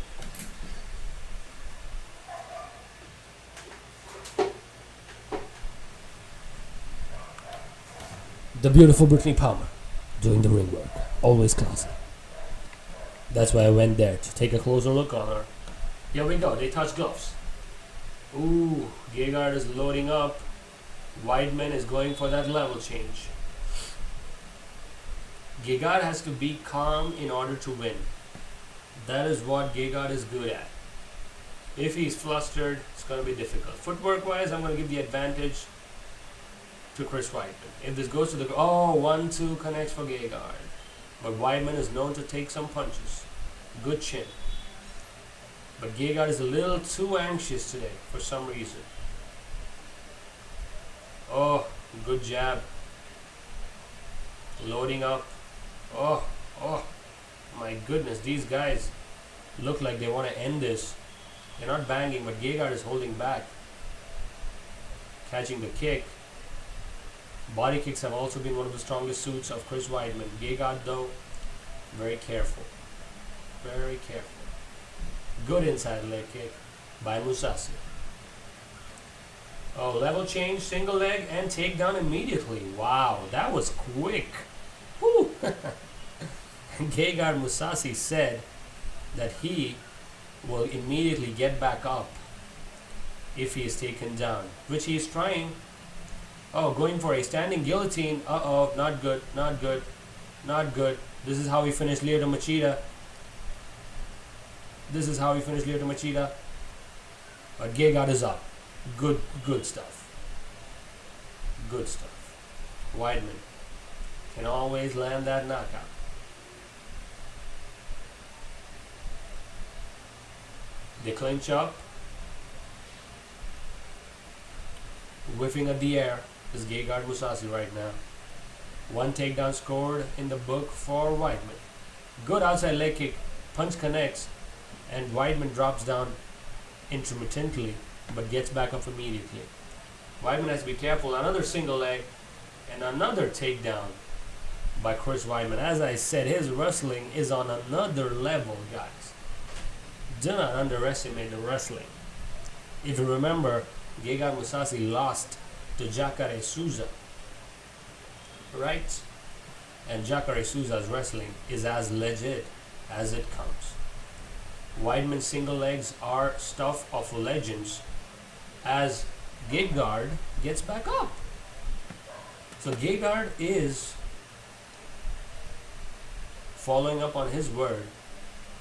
The beautiful Brittany Palmer doing the ring work. Always classy. That's why I went there, to take a closer look on her. Here we go. They touch gloves. Ooh, Gegard is loading up. Weidman is going for that level change. Gegard has to be calm in order to win. That is what Gegard is good at. If he's flustered, it's going to be difficult. Footwork wise, I'm going to give the advantage to Chris Weidman. If this goes to the... Oh, 1-2 connects for Gegard. But Weidman is known to take some punches. Good chin. But Gegard is a little too anxious today for some reason. Oh, good jab. Loading up. Oh, my goodness. These guys look like they want to end this. They're not banging, but Gegard is holding back. Catching the kick. Body kicks have also been one of the strongest suits of Chris Weidman. Gegard, though, very careful. Very careful. Good inside leg kick by Mousasi. Oh, level change, single leg, and takedown immediately. Wow, that was quick. Woo! Gegard Mousasi said that he will immediately get back up if he is taken down, which he is trying. Oh, going for a standing guillotine. Uh-oh, not good, not good, not good. This is how he finished Lyoto Machida. This is how he finished Lyoto Machida. But Gegard is up. Good stuff. Good stuff. Weidman can always land that knockout. They clinch up. Whiffing at the air is Gegard Mousasi right now. One takedown scored in the book for Weidman. Good outside leg kick. Punch connects. And Weidman drops down intermittently, but gets back up immediately. Weidman has to be careful. Another single leg and another takedown by Chris Weidman. As I said, his wrestling is on another level, guys. Do not underestimate the wrestling. If you remember, Gegard Mousasi lost to Jacare Souza, right? And Jacare Souza's wrestling is as legit as it comes. Weidman's single legs are stuff of legends as Gegard gets back up. So Gegard is following up on his word,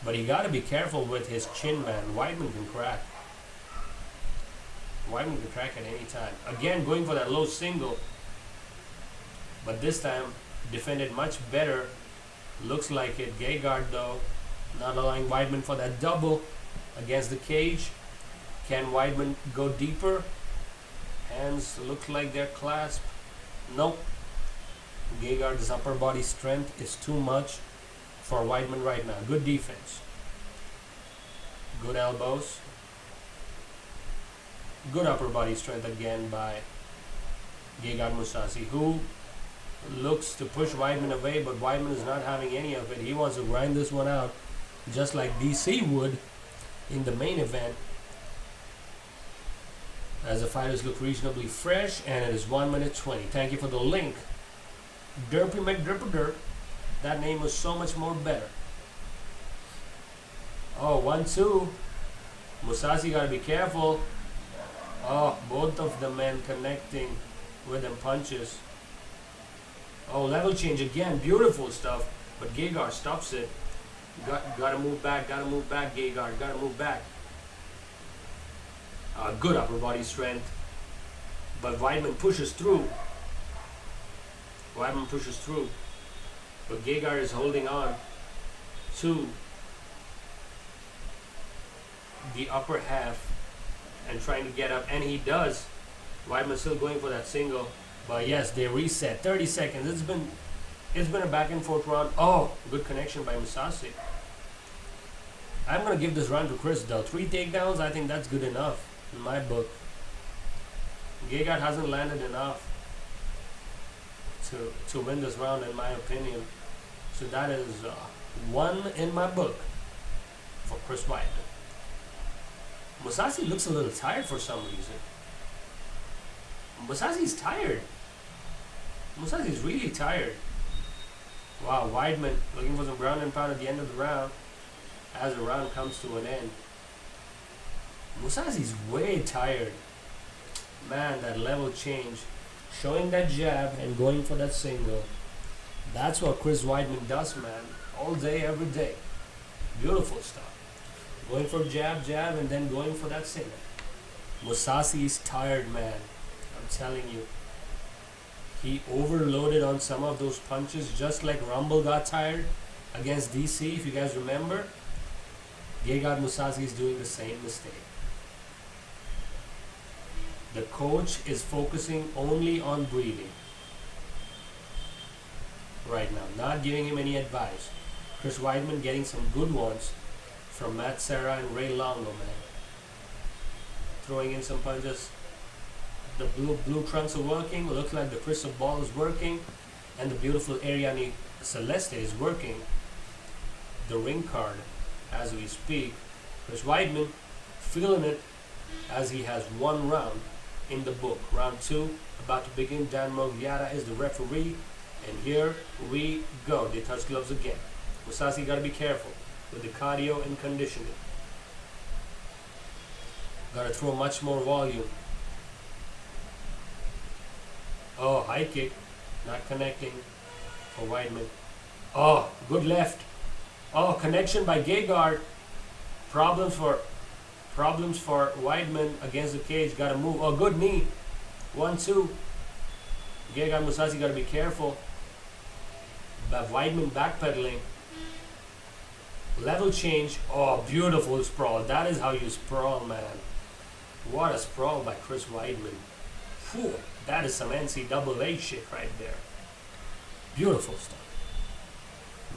but he got to be careful with his chin, man. Weidman can crack. Weidman can crack at any time. Again, going for that low single, but this time defended much better. Looks like it. Gegard, though, not allowing Weidman for that double against the cage. Can Weidman go deeper? Hands look like they're clasped. Nope. Gegard's upper body strength is too much for Weidman right now. Good defense. Good elbows. Good upper body strength again by Gegard Mousasi, who looks to push Weidman away, but Weidman is not having any of it. He wants to grind this one out, just like DC would in the main event. As the fighters look reasonably fresh, and it is 1 minute 20. Thank you for the link. Derpy McDripperderp. That name was so much more better. Oh, 1-2. Mousasi gotta be careful. Oh, both of the men connecting with them punches. Oh, level change again. Beautiful stuff. But Gegard stops it. Gotta move back, Gegard. Gotta move back. Good upper body strength. But Weidman pushes through. But Gegard is holding on to the upper half and trying to get up, and he does. Weidman still going for that single, but yes, they reset. 30 seconds. It's been a back and forth round. Oh, good connection by Mousasi. I'm gonna give this round to Chris though. 3 takedowns, I think that's good enough in my book. Gegard hasn't landed enough to win this round, in my opinion. So that is 1 in my book for Chris Weidman. Mousasi looks a little tired for some reason. Mousasi's tired. Mousasi's really tired. Wow, Weidman looking for some ground and pound at the end of the round. as the round comes to an end. Mousasi's way tired. Man, that level change. Showing that jab and going for that single. That's what Chris Weidman does, man. All day, every day. Beautiful stuff. Going for jab, jab, and then going for that single. Mousasi is tired, man. I'm telling you. He overloaded on some of those punches, just like Rumble got tired against DC, if you guys remember. Gegard Mousasi is doing the same mistake. The coach is focusing only on breathing right now, not giving him any advice. Chris Weidman getting some good ones from Matt Serra and Ray Longo, man. Throwing in some punches. The blue trunks are working. Looks like the crystal ball is working, and the beautiful Ariane Celeste is working. The ring card, as we speak. Chris Weidman feeling it as he has one round in the book. Round 2 about to begin. Dan Mogiata is the referee, and here we go. They touch gloves again. Mousasi got to be careful with the cardio and conditioning. Got to throw much more volume. Oh, high kick, not connecting for Weidman. Oh, good left. Oh, connection by Gegard. Problems for Weidman against the cage. Got to move. Oh, good knee. 1-2. Gegard Mousasi got to be careful. But Weidman backpedaling. Level change. Oh, beautiful sprawl. That is how you sprawl, man. What a sprawl by Chris Weidman. Phew, that is some NCAA shit right there. Beautiful stuff.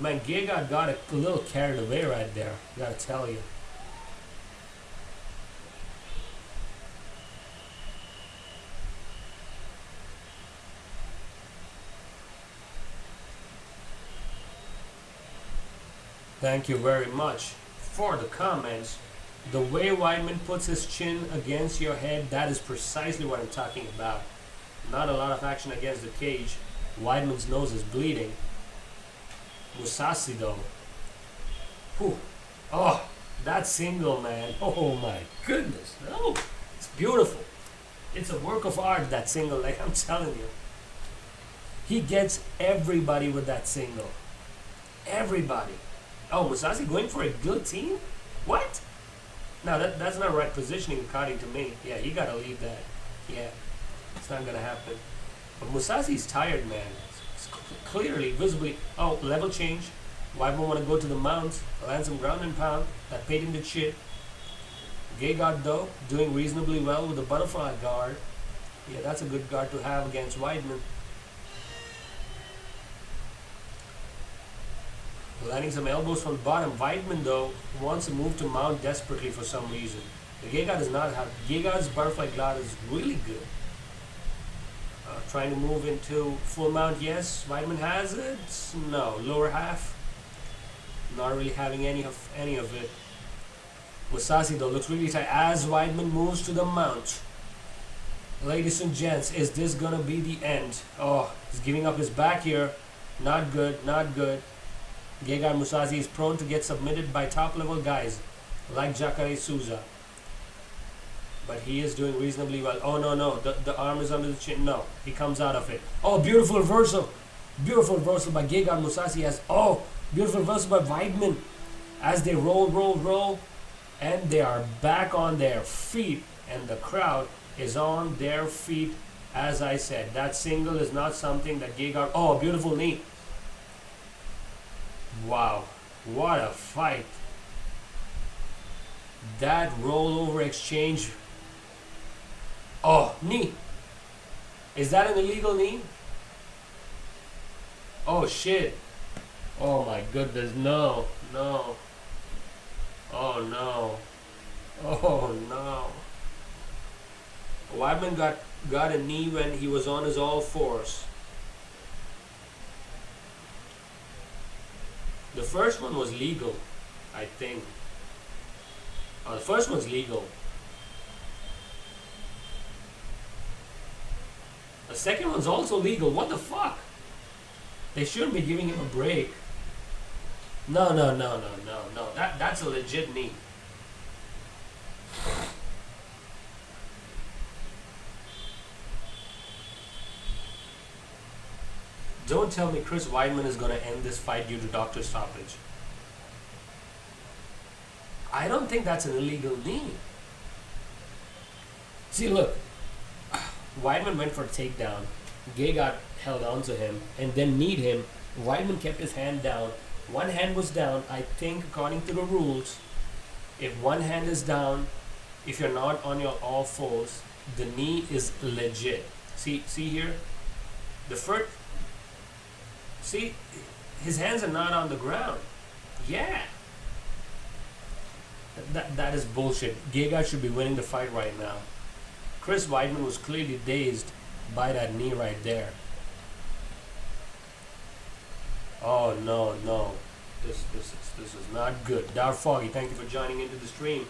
Man, Gegard got a little carried away right there. Gotta tell you. Thank you very much for the comments. The way Weidman puts his chin against your head, that is precisely what I'm talking about. Not a lot of action against the cage. Weidman's nose is bleeding. Mousasi though. Whew. Oh, that single, man. Oh my goodness. Oh, it's beautiful. It's a work of art, that single, like I'm telling you. He gets everybody with that single. Everybody. Oh, Mousasi going for a guillotine? What? No, that's not right positioning according to me. Yeah, he gotta leave that. Yeah, it's not gonna happen. But Mousasi's tired, man. It's clearly, visibly. Oh, level change. Weidman want to go to the mount, land some ground and pound. That patented shit. Gegard though, doing reasonably well with the butterfly guard. Yeah, that's a good guard to have against Weidman. Landing some elbows from the bottom. Weidman though wants to move to mount desperately for some reason. The Gegard does not have. Gegard's butterfly guard is really good. Trying to move into full mount, yes. Weidman has it. No, lower half. Not really having any of it. Mousasi though looks really tight as Weidman moves to the mount. Ladies and gents, is this gonna be the end? Oh, he's giving up his back here. Not good, not good. Gegard Mousasi is prone to get submitted by top level guys like Jacare Souza. But he is doing reasonably well. Oh no, the arm is under the chin. No, he comes out of it. Oh, beautiful reversal. Beautiful reversal by Gegard Mousasi as beautiful reversal by Weidman as they roll, and they are back on their feet, and the crowd is on their feet. As I said, that single is not something that Gegard. Oh, beautiful knee. Wow, what a fight. That rollover exchange. Oh, knee. Is that an illegal knee? Oh shit. Oh my goodness, no. Oh no. Oh no. Weidman got a knee when he was on his all fours. The first one was legal, I think. Oh, the first one's legal. The second one's also legal. What the fuck? They shouldn't be giving him a break. No, no, no, no, no, no. That's a legit knee. Don't tell me Chris Weidman is going to end this fight due to doctor stoppage. I don't think that's an illegal knee. See, look. Weidman went for a takedown. Gegard held on to him and then kneed him. Weidman kept his hand down. One hand was down. I think according to the rules, if one hand is down, if you're not on your all fours, the knee is legit. See here? The first... See? His hands are not on the ground. Yeah. That is bullshit. Gegard should be winning the fight right now. Chris Weidman was clearly dazed by that knee right there. Oh no, no. This is not good. Dar Foggy, thank you for joining into the stream.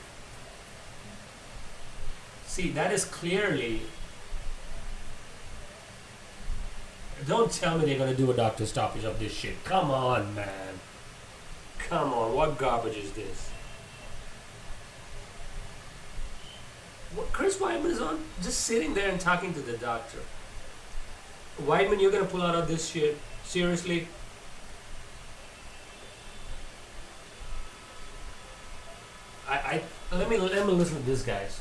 See, that is clearly... Don't tell me they're going to do a doctor stoppage of this shit. Come on, man. Come on, what garbage is this? What, Chris Weidman is on just sitting there and talking to the doctor. Weidman, you're going to pull out of this shit? Seriously? Let me listen to this, guys.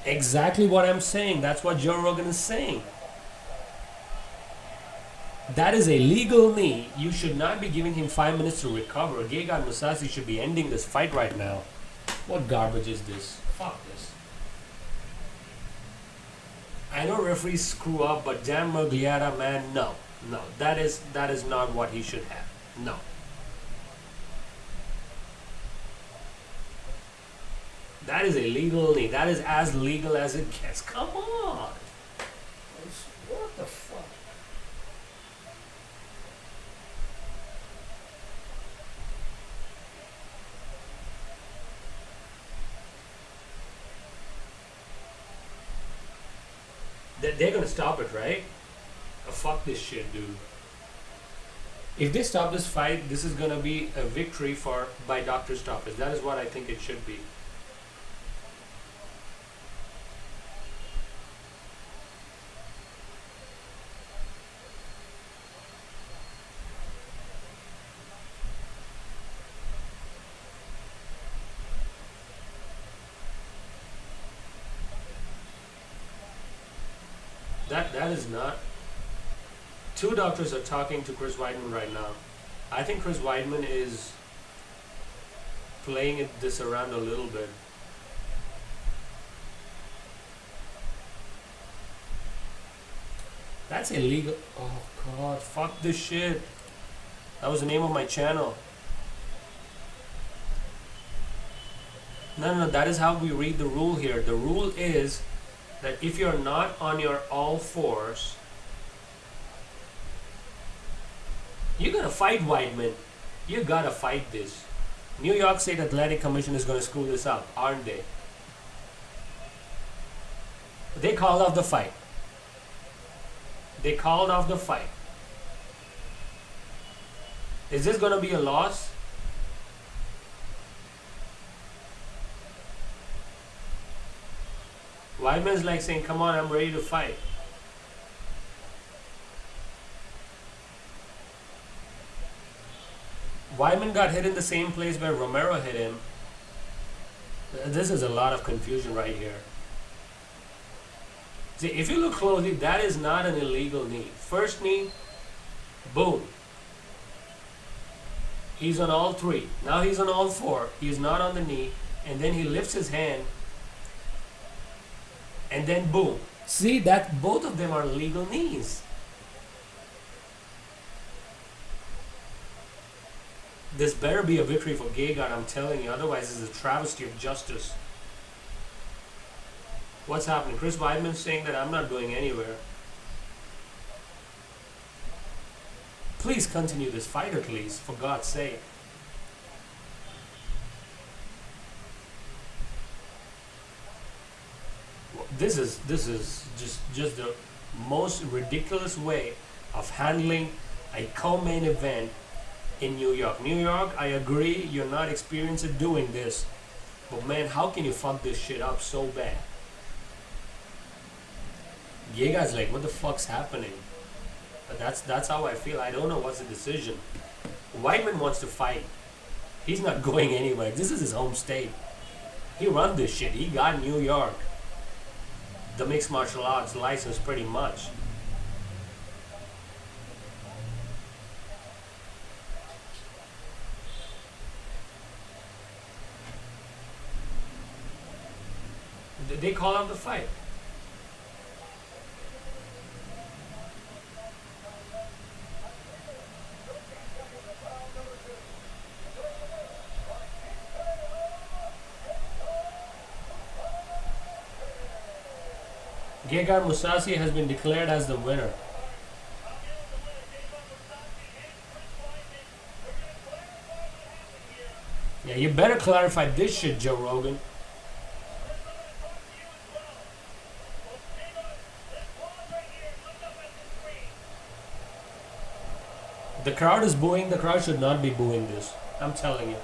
Exactly what I'm saying. That's what Joe Rogan is saying. That is a legal knee. You should not be giving him 5 minutes to recover. Gegard Mousasi should be ending this fight right now. What garbage is this? Fuck this. I know referees screw up, but Dan Murgliata, man, no. No. That is not what he should have. No. That is a legal knee. That is as legal as it gets. Come on. What the fuck? They're gonna stop it, right? Oh, fuck this shit, dude. If they stop this fight, this is gonna be a victory by doctor stoppage. That is what I think it should be. That is not... Two doctors are talking to Chris Weidman right now. I think Chris Weidman is playing this around a little bit. That's illegal. Oh god, fuck this shit. That was the name of my channel. No, that is how we read the rule here. The rule is that if you're not on your all fours, you're gonna fight Weidman. You gotta fight this. New York State Athletic Commission is gonna screw this up, aren't they? They called off the fight. They called off the fight. Is this gonna be a loss? Weidman's like saying, come on, I'm ready to fight. Weidman got hit in the same place where Romero hit him. This is a lot of confusion right here. See, if you look closely, that is not an illegal knee. First knee, boom. He's on all three. Now he's on all four. He's not on the knee. And then he lifts his hand. And then boom. See, that both of them are legal knees. This better be a victory for Gegard, I'm telling you. Otherwise, it's a travesty of justice. What's happening? Chris Weidman saying that I'm not going anywhere. Please continue this fight at least, for God's sake. This is just the most ridiculous way of handling a co-main event in New York. New York, I agree, you're not experienced at doing this, but man, how can you fuck this shit up so bad? Gegard's like, what the fuck's happening? But that's how I feel. I don't know what's the decision. Weidman wants to fight. He's not going anywhere. This is his home state. He run this shit. He got New York, the mixed martial arts license, pretty much. They call out the fight. Gegard Mousasi has been declared as the winner. Yeah, you better clarify this shit, Joe Rogan. The crowd is booing. The crowd should not be booing this. I'm telling you.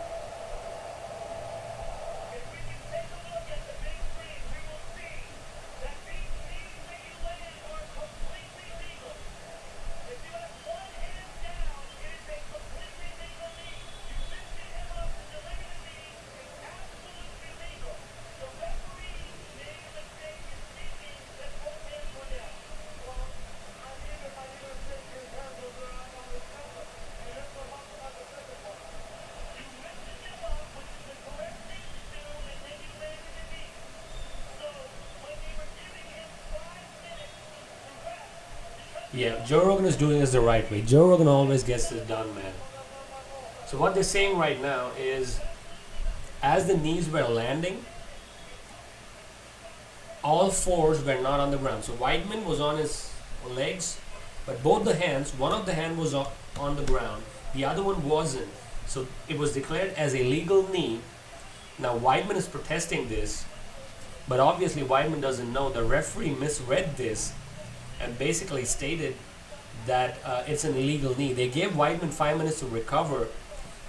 Yeah, Joe Rogan is doing this the right way. Joe Rogan always gets this done, man. So what they're saying right now is, as the knees were landing, all fours were not on the ground. So Weidman was on his legs, but both the hands, one of the hand was on the ground, the other one wasn't. So it was declared as a legal knee. Now Weidman is protesting this, but obviously Weidman doesn't know. The referee misread this and basically stated that it's an illegal knee. They gave Weidman 5 minutes to recover.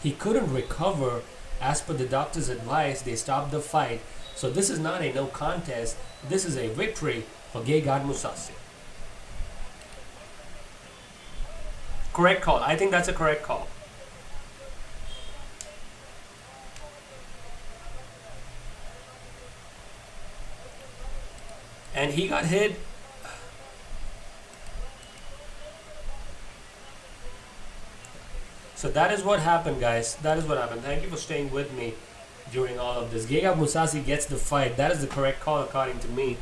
He couldn't recover. As per the doctor's advice, they stopped the fight. So this is not a no contest. This is a victory for Gegard Mousasi. Correct call. I think that's a correct call. And he got hit. So that is what happened, guys. That is what happened. Thank you for staying with me during all of this. Gegard Mousasi gets the fight. That is the correct call according to me.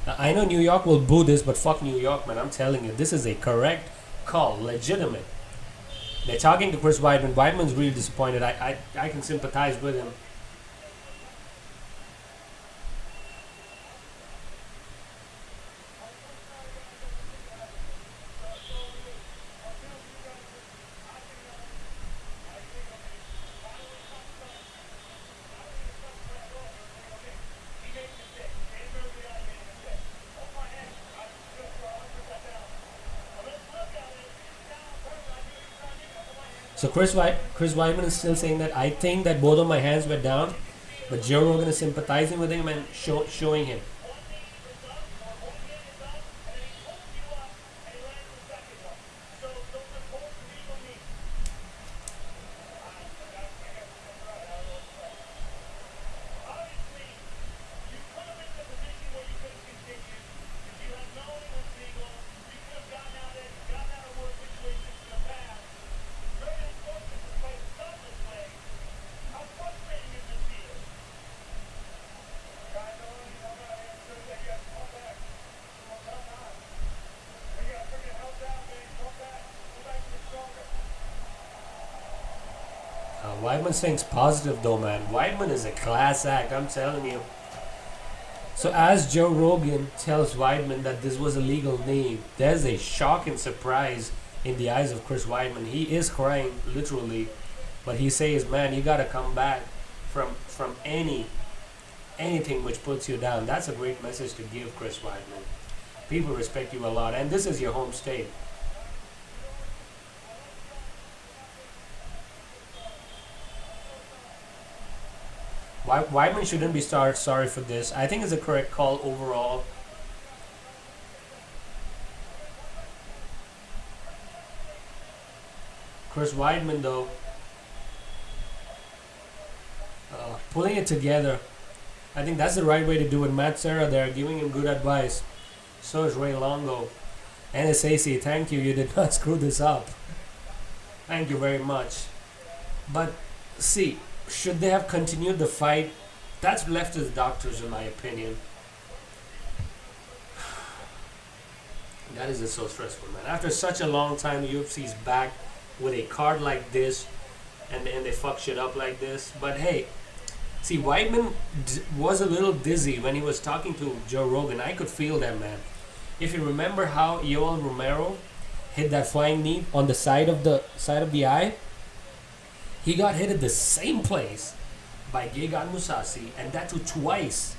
Now, I know New York will boo this, but fuck New York, man. I'm telling you, this is a correct call. Legitimate. They're talking to Chris Weidman. Weidman's really disappointed. I can sympathize with him. So Chris Weidman is still saying that I think that both of my hands were down, but Joe Rogan is sympathizing with him and showing him. Weidman thinks positive though, man. Weidman is a class act, I'm telling you. So as Joe Rogan tells Weidman that this was a legal knee, there's a shock and surprise in the eyes of Chris Weidman. He is crying, literally. But he says, man, you gotta come back from any anything which puts you down. That's a great message to give, Chris Weidman. People respect you a lot, and this is your home state. Weidman shouldn't be sorry for this. I think it's a correct call overall. Chris Weidman, though, pulling it together. I think that's the right way to do it. Matt Serra there giving him good advice. So is Ray Longo. NSAC, thank you. You did not screw this up. Thank you very much. But see, should they have continued the fight? That's left to the doctors, in my opinion. That is just so stressful, man. After such a long time, the UFC's back with a card like this, and they fuck shit up like this. But hey, see, Weidman was a little dizzy when he was talking to Joe Rogan. I could feel that, man. If you remember how Yoel Romero hit that flying knee on the side of the eye, he got hit at the same place by Gegard Mousasi, and that too twice.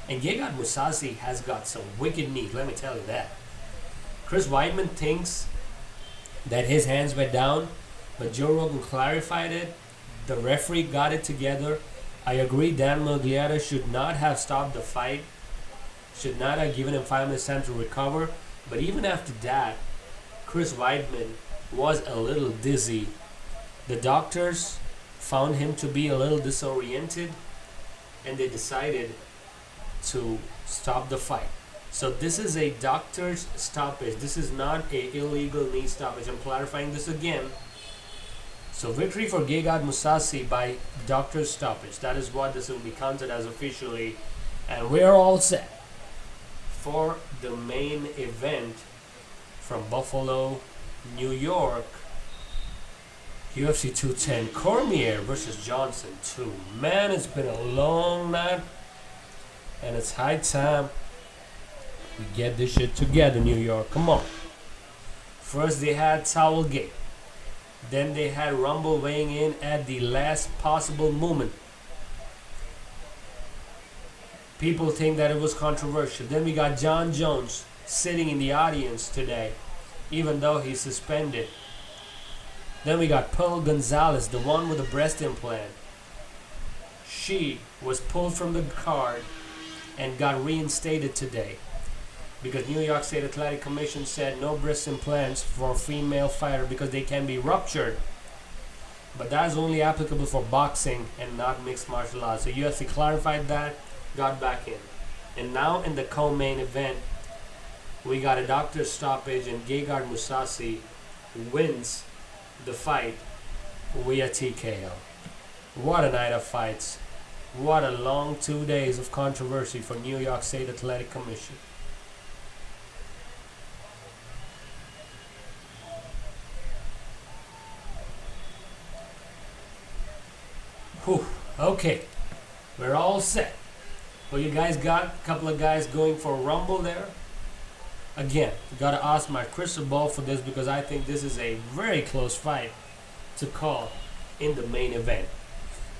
And Gegard Mousasi has got some wicked knees, let me tell you that. Chris Weidman thinks that his hands were down, but Joe Rogan clarified it. The referee got it together. I agree, Dan Miragliotta should not have stopped the fight, should not have given him 5 minutes time to recover. But even after that, Chris Weidman was a little dizzy. The doctors found him to be a little disoriented, and they decided to stop the fight. So this is a doctor's stoppage. This is not a illegal knee stoppage. I'm clarifying this again. So victory for Gegard Mousasi by doctor's stoppage. That is what this will be counted as officially. And we're all set for the main event from Buffalo, New York. UFC 210, Cormier Vs Johnson 2. Man, it's been a long night, and it's high time we get this shit together, New York. Come on. First they had Towelgate. Then they had Rumble weighing in at the last possible moment. People think that it was controversial. Then we got John Jones sitting in the audience today, even though he's suspended. Then we got Pearl Gonzalez, the one with the breast implant. She was pulled from the card and got reinstated today because New York State Athletic Commission said no breast implants for a female fighter because they can be ruptured. But that is only applicable for boxing and not mixed martial arts. So UFC clarified that, got back in. And now in the co-main event, we got a doctor's stoppage, and Gegard Mousasi wins the fight via TKO. What a night of fights. What a long 2 days of controversy for New York State Athletic Commission. Whew. Okay, we're all set. Well, you guys got a couple of guys going for Rumble there. Again, gotta ask my crystal ball for this because I think this is a very close fight to call in the main event.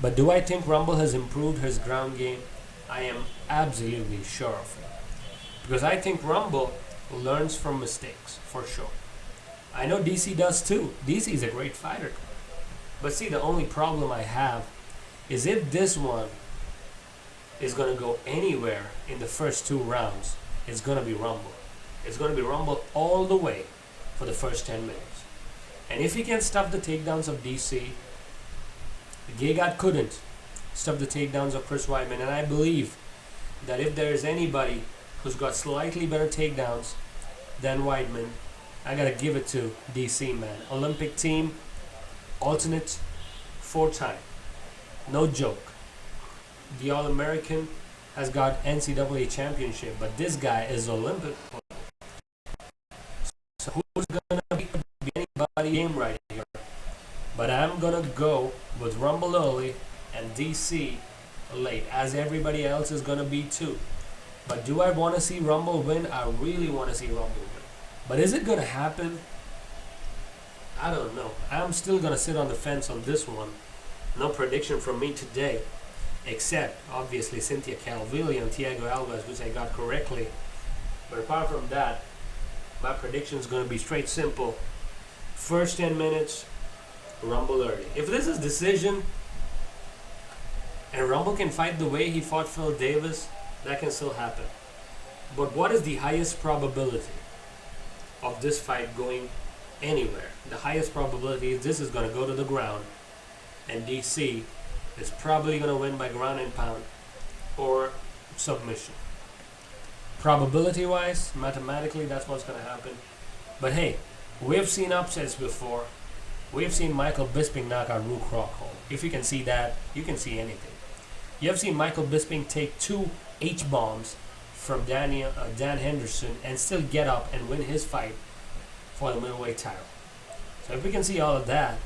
But do I think Rumble has improved his ground game? I am absolutely sure of it. Because I think Rumble learns from mistakes, for sure. I know DC does too. DC is a great fighter. But see, the only problem I have is if this one is going to go anywhere in the first 2 rounds, it's going to be Rumble. It's going to be Rumble all the way for the first 10 minutes. And if he can stop the takedowns of DC, Gegard couldn't stop the takedowns of Chris Weidman. And I believe that if there is anybody who's got slightly better takedowns than Weidman, I got to give it to DC, man. Olympic team, alternate 4-time. No joke. The All-American has got NCAA championship, but this guy is Olympic. So who's going to be anybody game right here? But I'm going to go with Rumble early and DC late, as everybody else is going to be too. But do I want to see Rumble win? I really want to see Rumble win. But is it going to happen? I don't know. I'm still going to sit on the fence on this one. No prediction from me today. except obviously Cynthia Calvillo and Thiago Alves, which I got correctly. But apart from that, my prediction is going to be straight simple. First 10 minutes, Rumble early. If this is decision and Rumble can fight the way he fought Phil Davis, that can still happen. But what is the highest probability of this fight going anywhere? The highest probability is this is going to go to the ground, and DC is probably going to win by ground and pound or submission. Probability wise, mathematically, that's what's going to happen. But hey, we've seen upsets before. We've seen Michael Bisping knock out Luke Rockhold. If you can see that, you can see anything. You have seen Michael Bisping take 2 H-bombs from Dan Henderson and still get up and win his fight for the middleweight title. So if we can see all of that,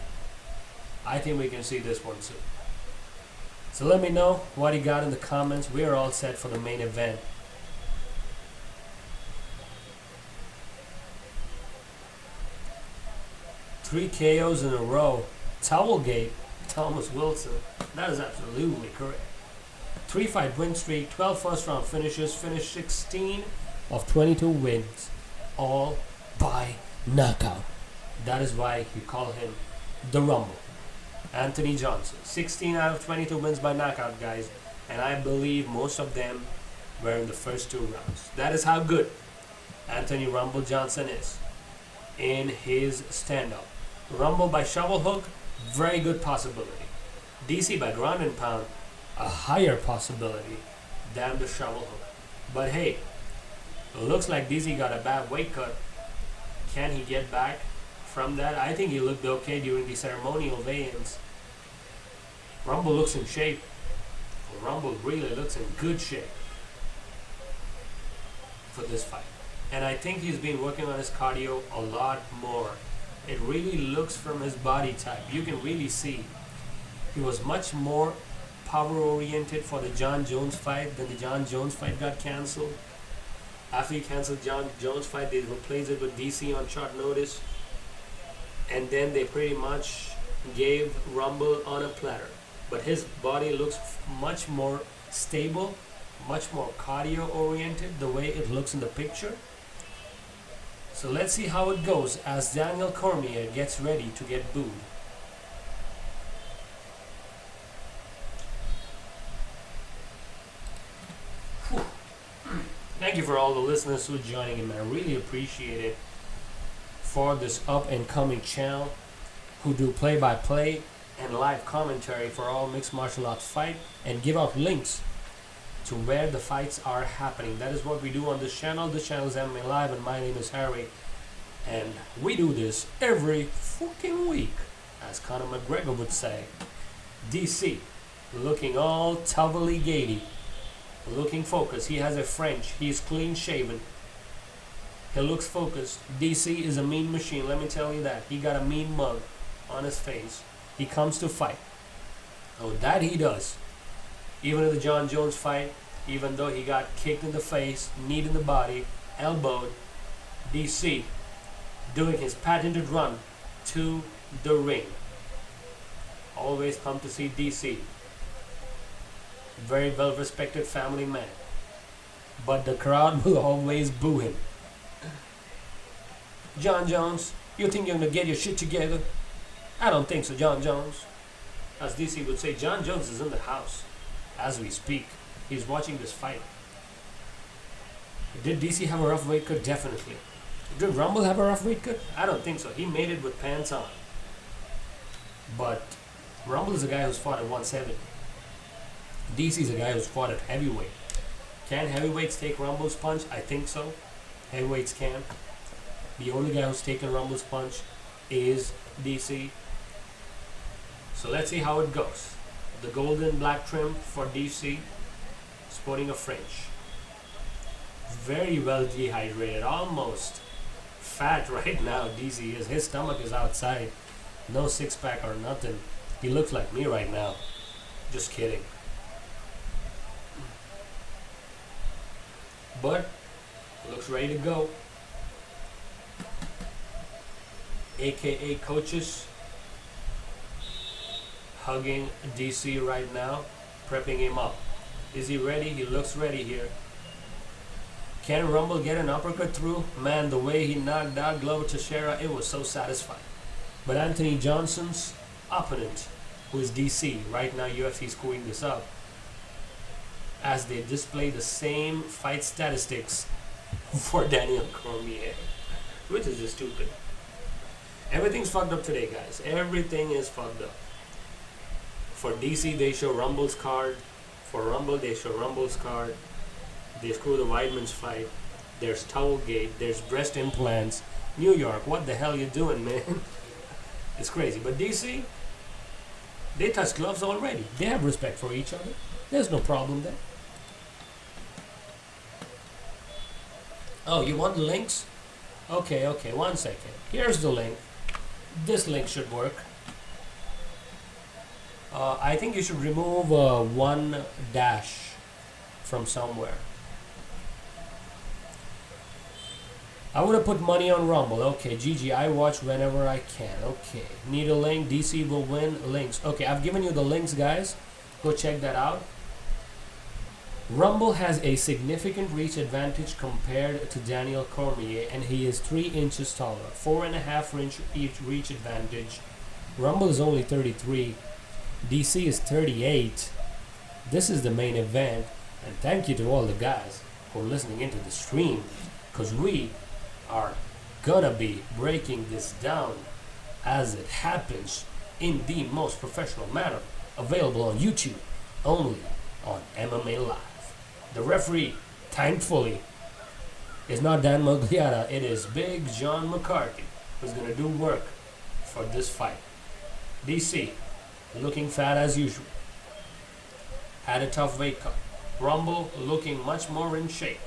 I think we can see this one too. So let me know what you got in the comments. We are all set for the main event. Three KOs in a row. Towelgate, Thomas Wilson. That is absolutely correct. 3-fight win streak, 12 first-round finishes, finished 16 of 22 wins, all by knockout. That is why you call him the Rumble. Anthony Johnson, 16 out of 22 wins by knockout, guys, and I believe most of them were in the first 2 rounds. That is how good Anthony Rumble Johnson is in his stand-up. Rumble by shovel hook, very good possibility. DC by ground and pound, a higher possibility than the shovel hook. But hey, it looks like DC got a bad weight cut. Can he get back from that? I think he looked okay during the ceremonial weigh-ins. Rumble looks in shape. Rumble really looks in good shape for this fight. And I think he's been working on his cardio a lot more. It really looks from his body type. You can really see he was much more power oriented for the John Jones fight. Then the John Jones fight got cancelled. After he canceled John Jones fight, they replaced it with DC on short notice. And then they pretty much gave Rumble on a platter. But his body looks much more stable, much more cardio oriented, the way it looks in the picture. So let's see how it goes as Daniel Cormier gets ready to get booed. Whew. Thank you for all the listeners who are joining in. I really appreciate it for this up and coming channel who do play-by-play and live commentary for all mixed martial arts fight and give out links to where the fights are happening. That is what we do on this channel. This channel is MMA Live and my name is Harry. And we do this every fucking week, as Conor McGregor would say. DC, looking all towelly-gatey, looking focused. He has a French. He's clean shaven. He looks focused. DC is a mean machine, let me tell you that. He got a mean mug on his face. He comes to fight. Oh, that he does. Even in the John Jones fight, even though he got kicked in the face, kneed in the body, elbowed, DC doing his patented run to the ring. Always come to see DC. Very well respected family man. But the crowd will always boo him. John Jones, you think you're going to get your shit together? I don't think so, John Jones. As DC would say, John Jones is in the house as we speak. He's watching this fight. Did DC have a rough weight cut? Definitely. Did Rumble have a rough weight cut? I don't think so. He made it with pants on. But Rumble is a guy who's fought at 170. DC is a guy who's fought at heavyweight. Can heavyweights take Rumble's punch? I think so. Heavyweights can. The only guy who's taken Rumble's punch is DC. So let's see how it goes. The golden black trim for DC, sporting a French. Very well dehydrated, almost fat right now. DC is. His stomach is outside. No six-pack or nothing. He looks like me right now. Just kidding. But looks ready to go. AKA coaches hugging DC right now. prepping him up. Is he ready? He looks ready here. Can Rumble get an uppercut through? Man, the way he knocked out Glover Teixeira, it was so satisfying. But Anthony Johnson's opponent, who is DC, right now UFC is screwing this up, as they display the same fight statistics for Daniel Cormier, which is just stupid. Everything's fucked up today, guys. Everything is fucked up. For DC, they show Rumble's card. For Rumble, they show Rumble's card. They screw the Weidman's fight. There's Towelgate. There's breast implants. New York, what the hell you doing, man? It's crazy. But DC, they touch gloves already. They have respect for each other. There's no problem there. Oh, you want the links? Okay, 1 second. Here's the link. This link should work. I think you should remove one dash from somewhere. I would have put money on Rumble. Okay, GG, I watch whenever I can. Okay, need a link. DC will win. Links. Okay, I've given you the links, guys. Go check that out. Rumble has a significant reach advantage compared to Daniel Cormier, and he is 3 inches taller. 4.5 inch reach advantage. Rumble is only 33. DC is 38. This is the main event, and thank you to all the guys who are listening into the stream, because we are gonna be breaking this down as it happens in the most professional manner, available on YouTube, only on MMA Live. The referee, thankfully, is not Dan Magliata. It is Big John McCarthy who's gonna do work for this fight. DC, looking fat as usual. Had a tough weight cut. Rumble looking much more in shape,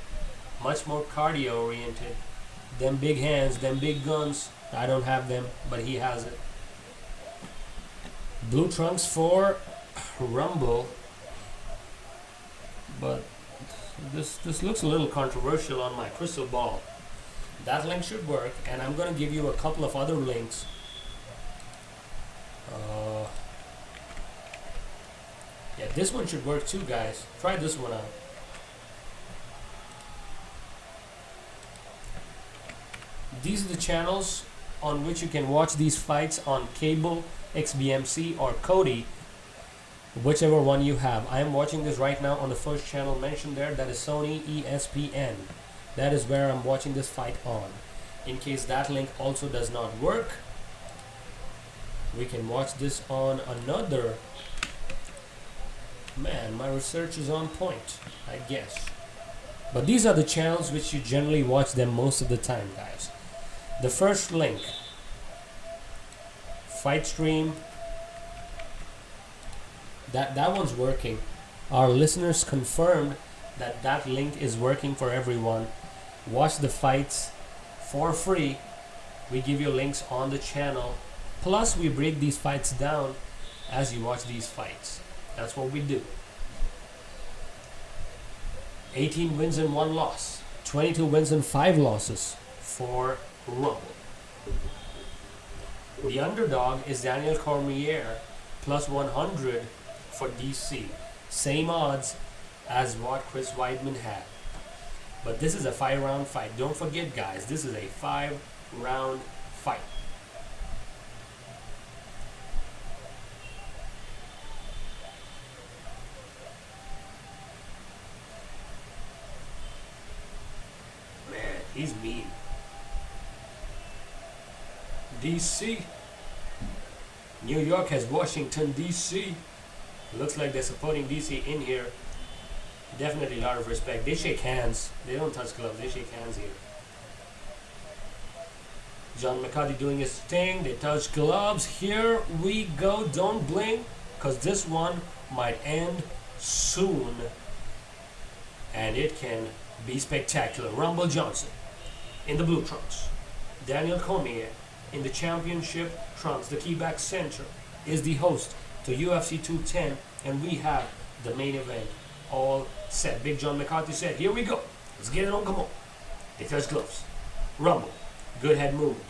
much more cardio oriented. Them big hands, them big guns. I don't have them, but he has it. Blue trunks for Rumble, but this looks a little controversial on my crystal ball. That link should work, and I'm gonna give you a couple of other links. Yeah, this one should work too, guys. Try this one out. These are the channels on which you can watch these fights on cable, XBMC, or cote, whichever one you have. I am watching this right now on the first channel mentioned there. That is Sony ESPN. That is where I'm watching this fight on. In case that link also does not work, we can watch this on another. Man, my research is on point, I guess. But these are the channels which you generally watch them most of the time, guys. The first link, Fight Stream, that one's working. Our listeners confirmed that that link is working for everyone. Watch the fights for free. We give you links on the channel. Plus, we break these fights down as you watch these fights. That's what we do. 18 wins and 1 loss. 22 wins and 5 losses for Rumble. The underdog is Daniel Cormier, plus 100 for DC. Same odds as what Chris Weidman had. But this is a 5-round fight. Don't forget, guys, this is a 5-round fight. Man, he's mean. DC. New York has Washington, DC. Looks like they're supporting DC in here. Definitely a lot of respect. They shake hands. They don't touch gloves. They shake hands here. John McCarthy doing his thing. They touch gloves. Here we go. Don't blink, because this one might end soon. And it can be spectacular. Rumble Johnson in the blue trunks. Daniel Cormier in the championship trunks. The Keyback Center is the host to UFC 210, and we have the main event all set. Big John McCarthy said, here we go. Let's get it on, come on. They touch gloves. Rumble. Good head movement.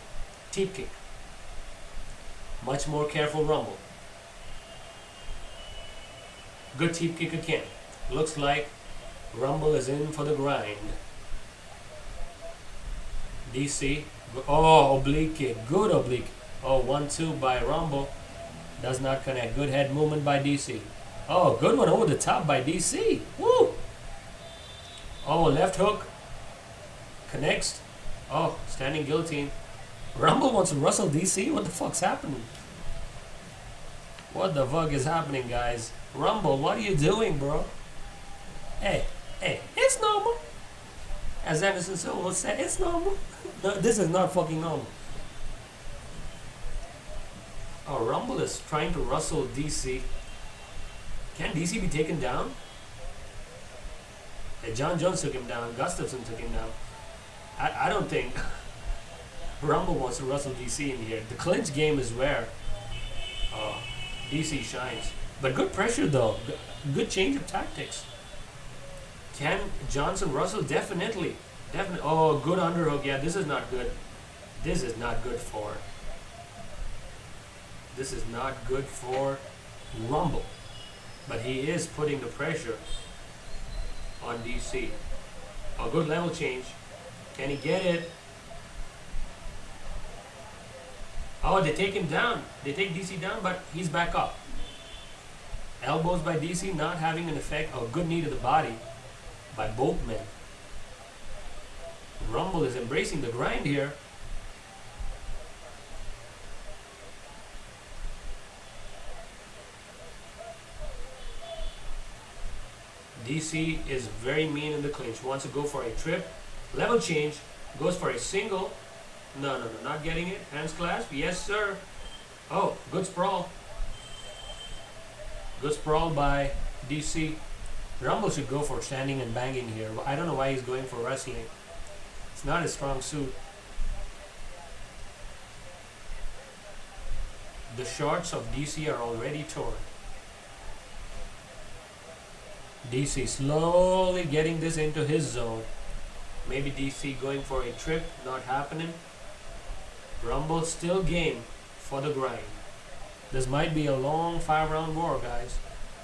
Teep kick. Much more careful Rumble. Good teep kick again. Looks like Rumble is in for the grind. DC. Oh, oblique kick. Good oblique. Oh, 1-2 by Rumble. Does not connect. Good head movement by DC. Oh, good one over the top by DC. Woo! Oh, left hook. Connects. Oh, standing guillotine. Rumble wants to wrestle DC? What the fuck's happening? What the fuck is happening, guys? Rumble, what are you doing, bro? Hey, it's normal. As Anderson Silva said, it's normal. No, this is not fucking normal. Oh, Rumble is trying to wrestle DC. Can DC be taken down? Hey, John Jones took him down. Gustafsson took him down. I don't think Rumble wants to wrestle DC in here. The clinch game is where DC shines. But good pressure though. Good change of tactics. Can Johnson wrestle? Definitely. Oh, good underhook. Yeah, this is not good. This is not good for Rumble. But he is putting the pressure on DC. A good level change. Can he get it? Oh, they take him down. They take DC down, but he's back up. Elbows by DC not having an effect. A good knee to the body by both men. Rumble is embracing the grind here. DC is very mean in the clinch. Wants to go for a trip. Level change. Goes for a single. No, not getting it. Hands clasp. Yes, sir. Oh, good sprawl. Good sprawl by DC. Rumble should go for standing and banging here. I don't know why he's going for wrestling. It's not his strong suit. The shorts of DC are already torn. DC slowly getting this into his zone. Maybe DC going for a trip, not happening. Rumble still game for the grind. This might be a long 5-round war, guys.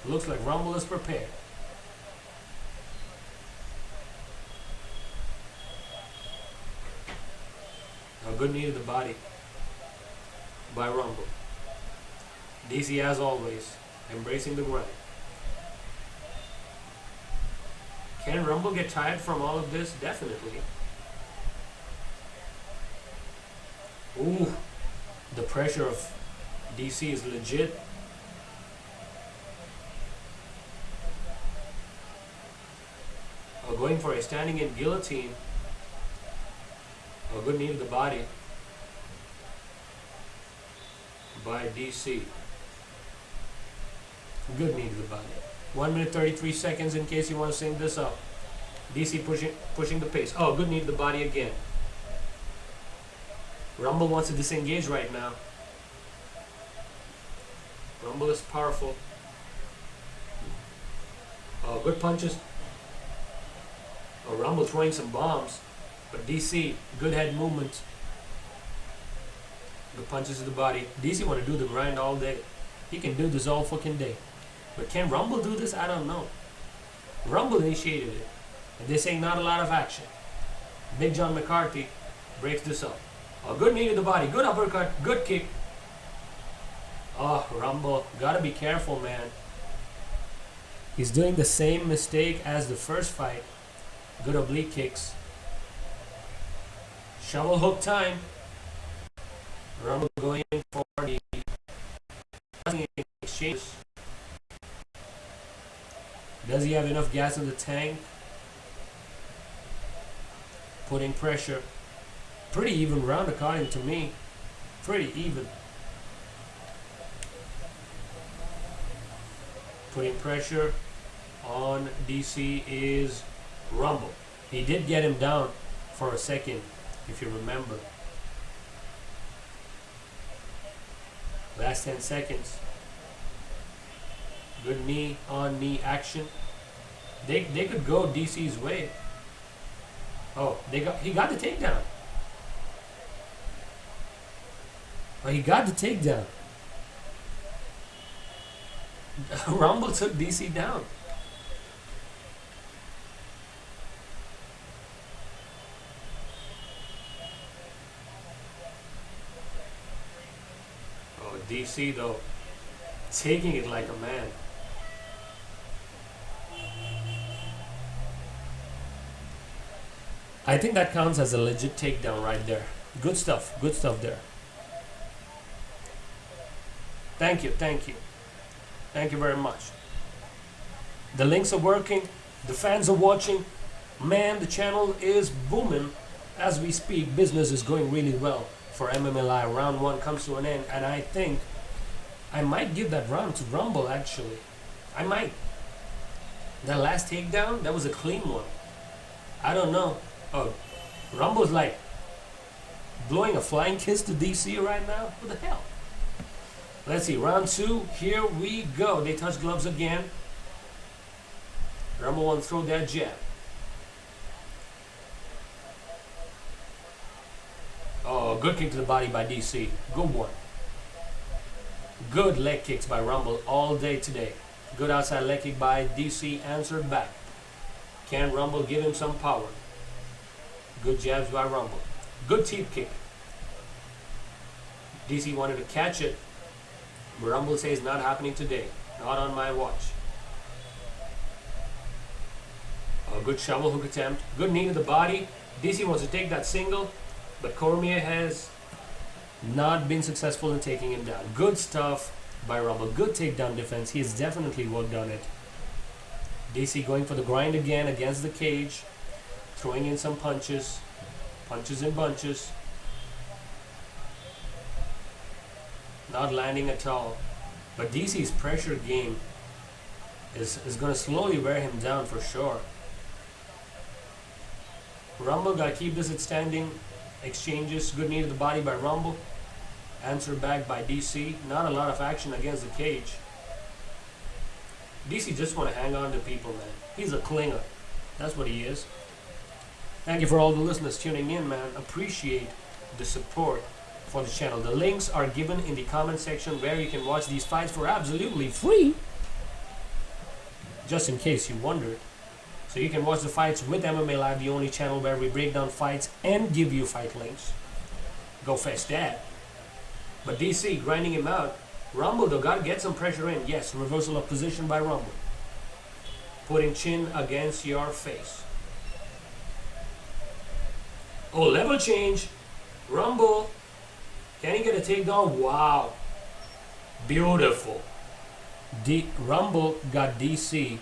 Looks like Rumble is prepared. A good knee to the body by Rumble. DC, as always, embracing the grind. Can Rumble get tired from all of this? Definitely. Ooh, the pressure of DC is legit. Going for a standing in guillotine. A good knee to the body by DC. Good knee to the body. 1 minute 33 seconds in case you want to sync this up. DC pushing the pace. Oh, good knee to the body again. Rumble wants to disengage right now. Rumble is powerful. Oh, good punches. Oh, Rumble throwing some bombs. But DC, good head movement. Good punches to the body. DC want to do the grind all day. He can do this all fucking day. But can Rumble do this? I don't know. Rumble initiated it. And they're saying not a lot of action. Big John McCarthy breaks this up. A good knee to the body. Good uppercut. Good kick. Oh, Rumble. Gotta be careful, man. He's doing the same mistake as the first fight. Good oblique kicks. Shovel hook time. Rumble going for the exchange. Does he have enough gas in the tank? Putting pressure. Pretty even round according to me. Pretty even. Putting pressure on DC is Rumble. He did get him down for a second, if you remember. Last 10 seconds. Good knee on knee action. They could go DC's way. Oh, he got the takedown. Oh, he got the takedown. Rumble took DC down. Oh, DC though, taking it like a man. I think that counts as a legit takedown right there. Good stuff there. Thank you, thank you. Thank you very much. The links are working, the fans are watching. Man, the channel is booming as we speak. Business is going really well for MMA Live. Round 1 comes to an end, and I think I might give that round to Rumble actually. I might. That last takedown, that was a clean one. I don't know. Oh, Rumble's like blowing a flying kiss to DC right now? What the hell? Let's see, round 2, here we go. They touch gloves again. Rumble wants to throw that jab. Oh, good kick to the body by DC. Good one. Good leg kicks by Rumble all day today. Good outside leg kick by DC, answered back. Can Rumble give him some power? Good jabs by Rumble. Good teep kick. DC wanted to catch it, but Rumble says not happening today. Not on my watch. A good shovel hook attempt. Good knee to the body. DC wants to take that single, but Cormier has not been successful in taking him down. Good stuff by Rumble. Good takedown defense. He has definitely worked on it. DC going for the grind again against the cage. Throwing in some punches. Punches in bunches. Not landing at all. But DC's pressure game is going to slowly wear him down for sure. Rumble got to keep this at standing exchanges. Good knee to the body by Rumble. Answer back by DC. Not a lot of action against the cage. DC just want to hang on to people, man. He's a clinger. That's what he is. Thank you for all the listeners tuning in, man. Appreciate the support for the channel. The links are given in the comment section where you can watch these fights for absolutely free. Just in case you wondered. So you can watch the fights with MMA Live, the only channel where we break down fights and give you fight links. Go fetch that. But DC grinding him out. Rumble though got to get some pressure in. Yes, reversal of position by Rumble. Putting chin against your face. Oh, level change. Rumble. Can he get a takedown? Wow. Beautiful. Rumble got DC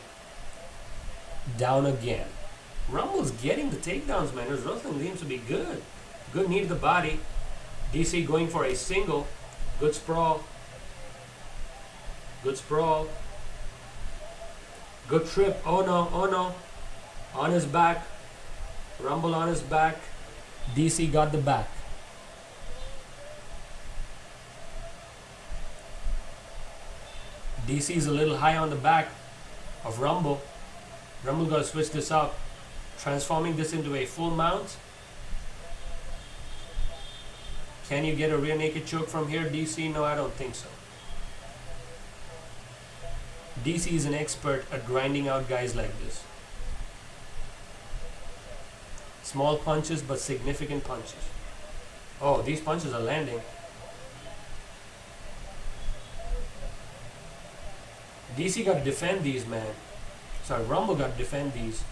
down again. Rumble's getting the takedowns, man. His wrestling seems to be good. Good knee to the body. DC going for a single. Good sprawl. Good sprawl. Good trip. Oh no, oh no. On his back. Rumble on his back. DC got the back. DC is a little high on the back of Rumble. Rumble got to switch this up. Transforming this into a full mount. Can you get a rear naked choke from here, DC? No, I don't think so. DC is an expert at grinding out guys like this. Small punches, but significant punches. Oh, these punches are landing. DC got to defend these, man. Sorry, Rumble got to defend these.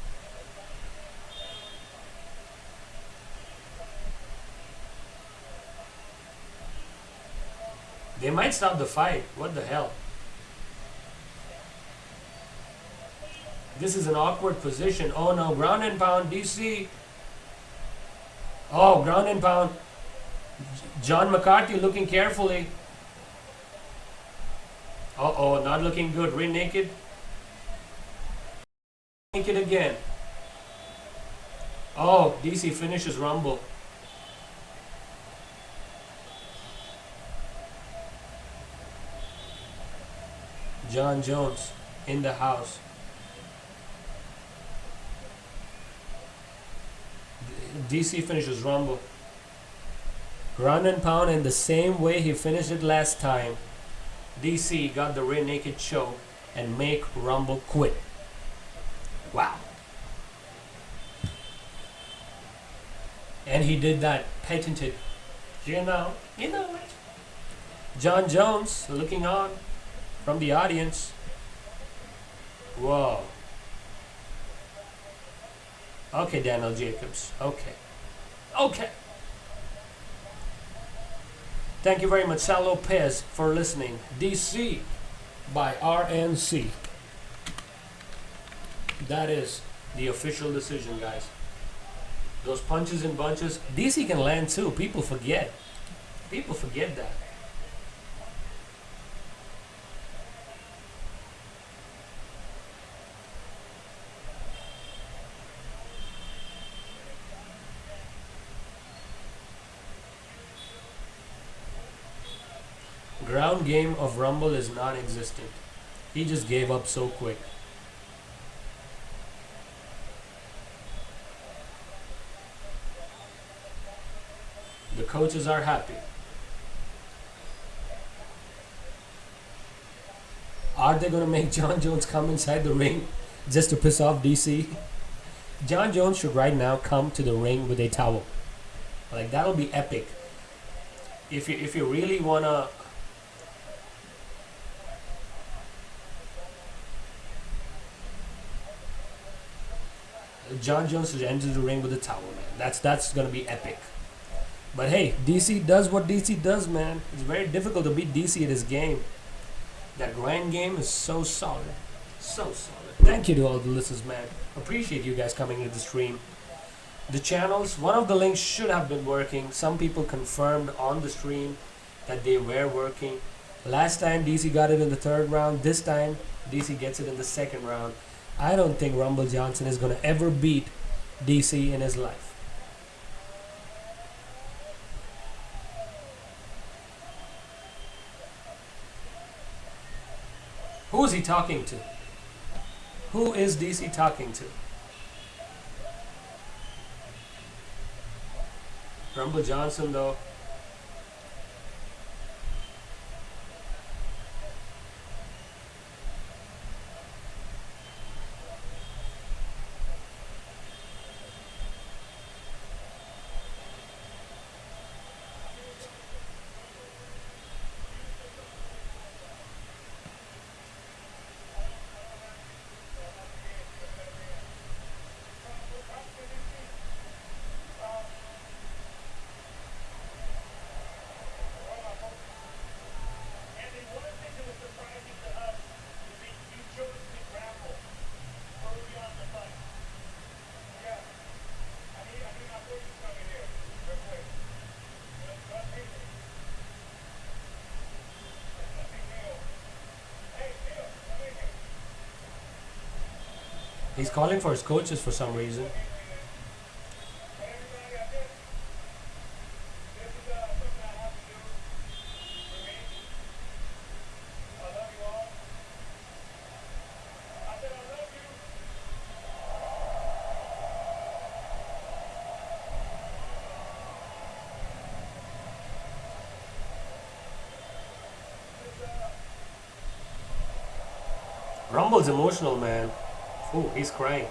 They might stop the fight. What the hell? This is an awkward position. Oh no, ground and pound, DC. Oh, ground and pound. John McCarthy looking carefully. Uh-oh, not looking good. Rear naked. Naked again. Oh, DC finishes Rumble. John Jones in the house. DC finishes Rumble. Ground and pound in the same way he finished it last time. DC got the rear naked choke. and make Rumble quit. Wow. And he did that patented, you know it. John Jones looking on from the audience. Whoa. Okay, Daniel Jacobs. Okay. Thank you very much, Sal Lopez, for listening. DC by RNC. That is the official decision, guys. Those punches and bunches. DC can land too. People forget. People forget that. Ground game of Rumble is non-existent. He just gave up so quick. The coaches are happy. Are they going to make John Jones come inside the ring just to piss off DC? John Jones should right now come to the ring with a towel. Like, that'll be epic. If you really want to... John Jones should enter the ring with a towel, man. That's going to be epic. But hey, DC does what DC does, man. It's very difficult to beat DC at his game. That grind game is so solid. So solid. Thank you to all the listeners, man. Appreciate you guys coming into the stream. The channels, one of the links should have been working. Some people confirmed on the stream that they were working. Last time DC got it in the 3rd round. This time DC gets it in the 2nd round. I don't think Rumble Johnson is going to ever beat DC in his life. Who is he talking to? Who is DC talking to? Rumble Johnson, though. He's calling for his coaches for some reason. Rumble's emotional, man. Ooh, he's crying.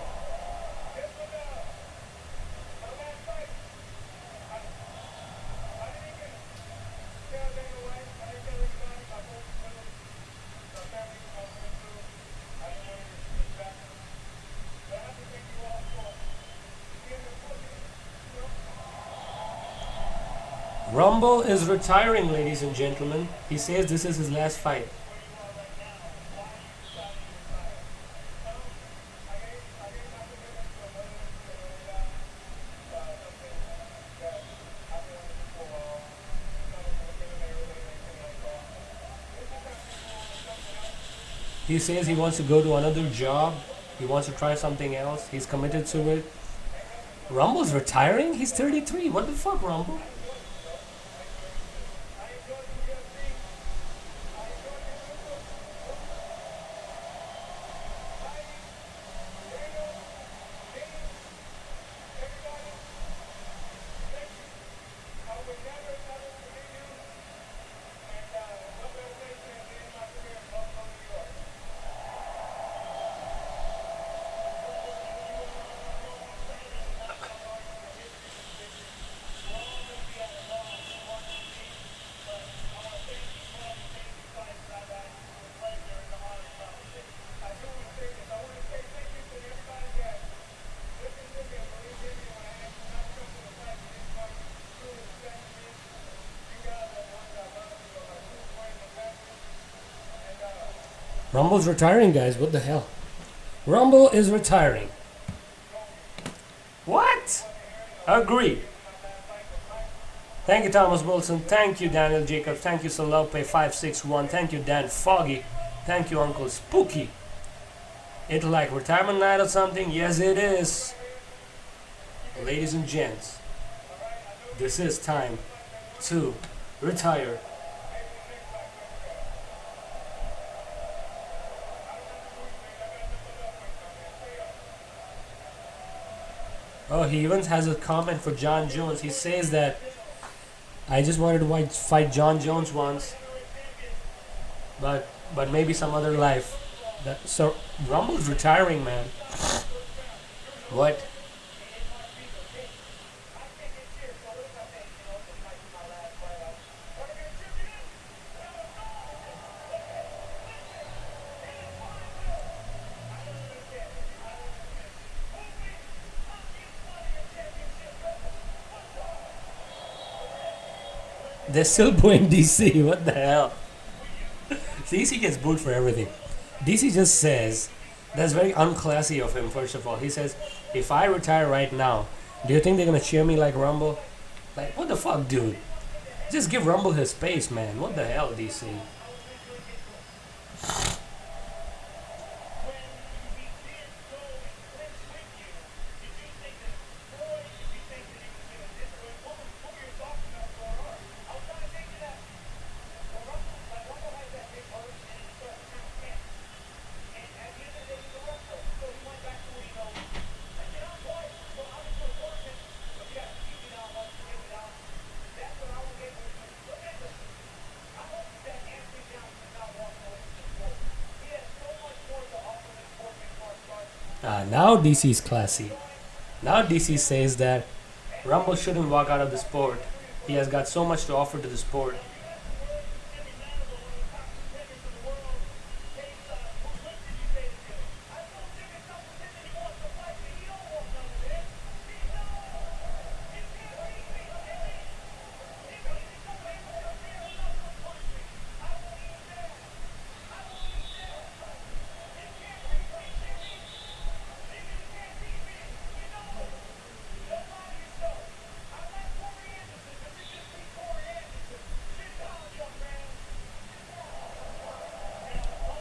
Rumble is retiring, ladies and gentlemen. He says this is his last fight. He says he wants to go to another job. He wants to try something else. He's committed to it. Rumble's retiring? He's 33. What the fuck, Rumble? Rumble's retiring, guys. What the hell? Rumble is retiring. What? Agree. Thank you, Thomas Wilson. Thank you, Daniel Jacobs. Thank you, Salope561. Thank you, Dan Foggy. Thank you, Uncle Spooky. It's like retirement night or something? Yes, it is. Ladies and gents, this is time to retire. Oh, he even has a comment for John Jones. He says that I just wanted to fight John Jones once, but maybe some other life. So Rumble's retiring, man. What? They're still booing DC. What the hell? DC gets booed for everything. DC just says, that's very unclassy of him, first of all. He says, if I retire right now, do you think they're going to cheer me like Rumble? Like, what the fuck, dude? Just give Rumble his space, man. What the hell, DC? Now DC's classy. Now DC says that Rumble shouldn't walk out of the sport. He has got so much to offer to the sport.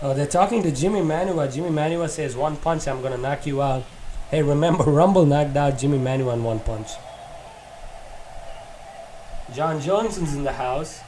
Oh, they're talking to Jimmy Manua. Jimmy Manua says, one punch, I'm going to knock you out. Hey, remember, Rumble knocked out Jimmy Manua in one punch. John Johnson's in the house.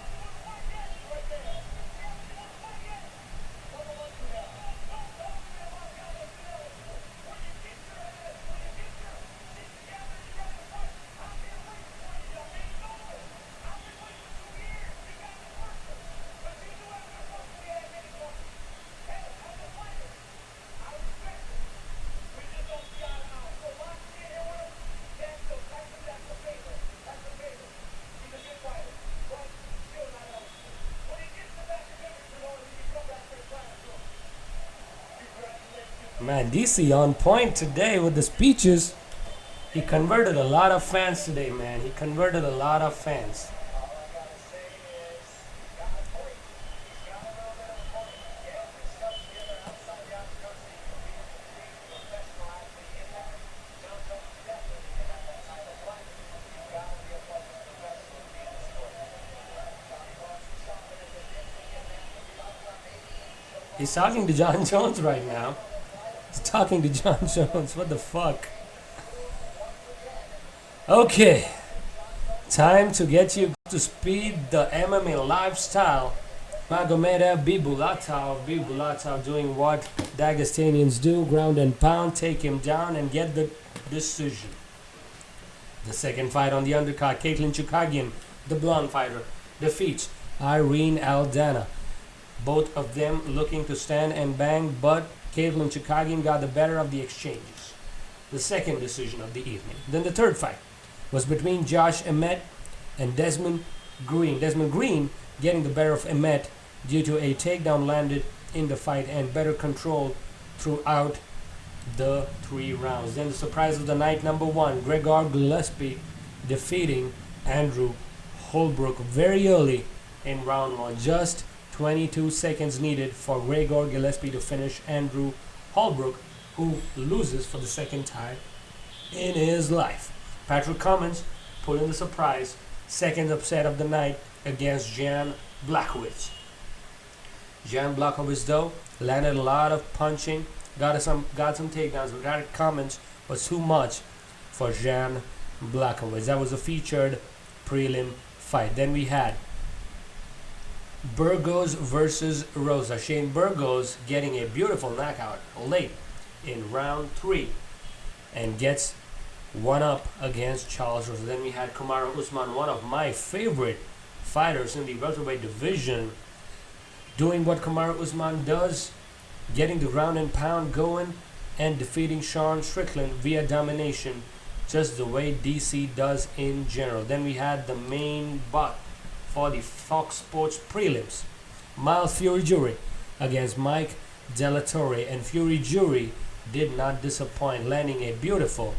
Man, DC on point today with the speeches. He converted a lot of fans today, man. He converted a lot of fans. He's talking to John Jones right now. He's talking to John Jones. What the fuck? Okay. Time to get you to speed the MMA lifestyle. Magomedev Bibulatov doing what Dagestanians do. Ground and pound. Take him down and get the decision. The second fight on the undercard. Caitlin Chukagian, the blonde fighter, defeats Irene Aldana. Both of them looking to stand and bang, but Caitlin Chukagian got the better of the exchanges. The second decision of the evening. Then the third fight was between Josh Emmett and Desmond Green. Desmond Green getting the better of Emmett due to a takedown landed in the fight and better control throughout the 3 rounds. Then the surprise of the night, number 1, Gegard Gillespie defeating Andrew Holbrook very early in round 1. Just 22 seconds needed for Gregor Gillespie to finish Andrew Holbrook, who loses for the second time in his life. Patrick Cummins put in the surprise second upset of the night against Jan Blachowicz. Jan Blachowicz, though, landed a lot of punching, got some takedowns, but Patrick Cummins was too much for Jan Blachowicz. That was a featured prelim fight. Then we had Burgos versus Rosa. Shane Burgos getting a beautiful knockout late in round 3 and gets one up against Charles Rosa. Then we had Kamaru Usman, one of my favorite fighters in the welterweight division, doing what Kamaru Usman does, getting the ground and pound going and defeating Sean Strickland via domination, just the way DC does in general. Then we had the main bout for the Fox Sports prelims. Miles Fury Jury against Mike Delatorre, and Fury Jury did not disappoint, landing a beautiful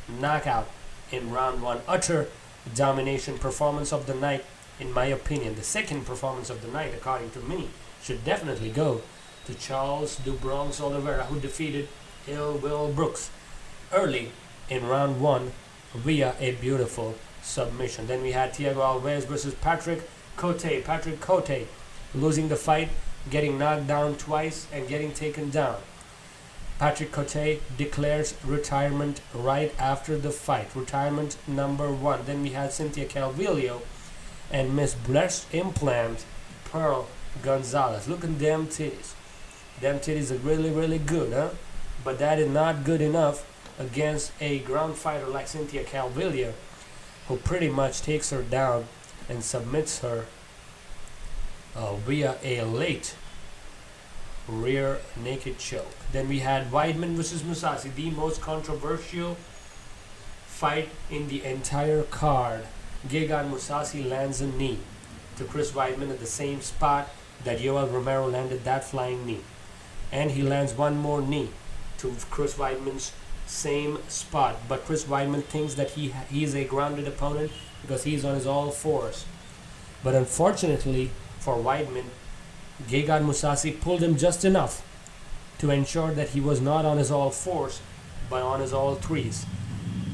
knockout in round 1. Utter domination performance of the night, in my opinion. The second performance of the night, according to me, should definitely go to Charles do Bronx Oliveira, who defeated Will Brooks early in round 1 via a beautiful submission. Then we had Thiago Alves versus Patrick Cote. Patrick Cote losing the fight, getting knocked down twice and getting taken down. Patrick Cote declares retirement right after the fight. Retirement number 1. Then we had Cynthia Calvillo and Miss Breast Implant Pearl Gonzalez. Look at them titties. Them titties are really, really good, huh? But that is not good enough against a ground fighter like Cynthia Calvillo, who pretty much takes her down and submits her via a late rear naked choke. Then we had Weidman versus Mousasi, the most controversial fight in the entire card. Gegard Mousasi lands a knee to Chris Weidman at the same spot that Yoel Romero landed that flying knee. And he lands one more knee to Chris Weidman's same spot. But Chris Weidman thinks that he is a grounded opponent because he's on his all fours. But unfortunately for Weidman, Gegard Mousasi pulled him just enough to ensure that he was not on his all fours, but on his all threes.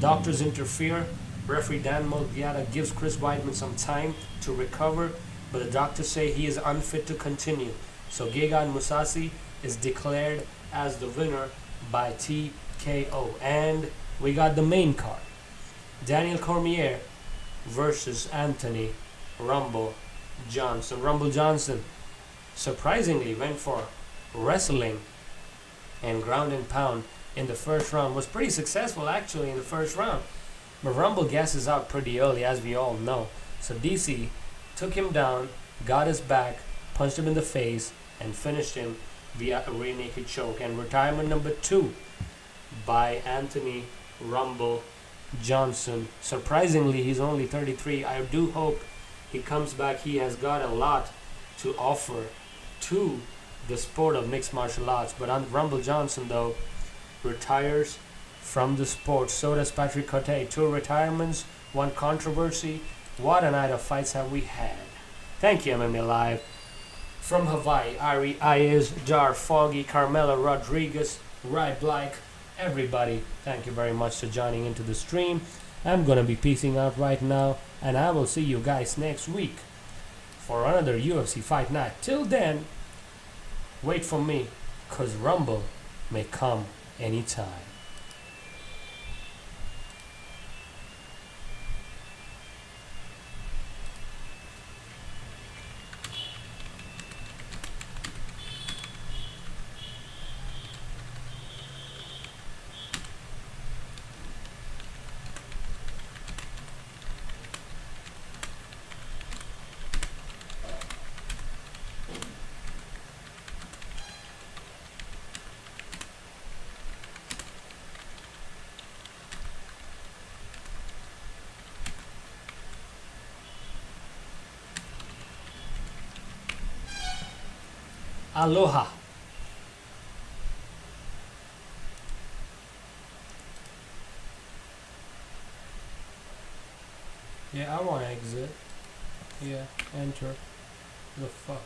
Doctors interfere. Referee Dan Mulviata gives Chris Weidman some time to recover, but the doctors say he is unfit to continue. So Gegard Mousasi is declared as the winner by TKO. And we got the main card. Daniel Cormier versus Anthony Rumble Johnson. Rumble Johnson surprisingly went for wrestling and ground and pound in the first round. Was pretty successful actually in the first round. But Rumble gasses out pretty early, as we all know. So DC took him down, got his back, punched him in the face, and finished him via a rear naked choke. And retirement number 2 by Anthony Rumble Johnson. Surprisingly, he's only 33. I do hope he comes back. He has got a lot to offer to the sport of mixed martial arts. But Rumble Johnson, though, retires from the sport. So does Patrick Cote. 2 retirements, 1 controversy. What a night of fights have we had. Thank you, MMA Live. From Hawaii, Ari Ayes, Dar Foggy, Carmela Rodriguez, Rai Blake, everybody, thank you very much for joining into the stream. I'm going to be peacing out right now, and I will see you guys next week for another UFC fight night. Till then, wait for me, because Rumble may come anytime. Aloha. Yeah, I want to exit. Yeah, enter. The fuck.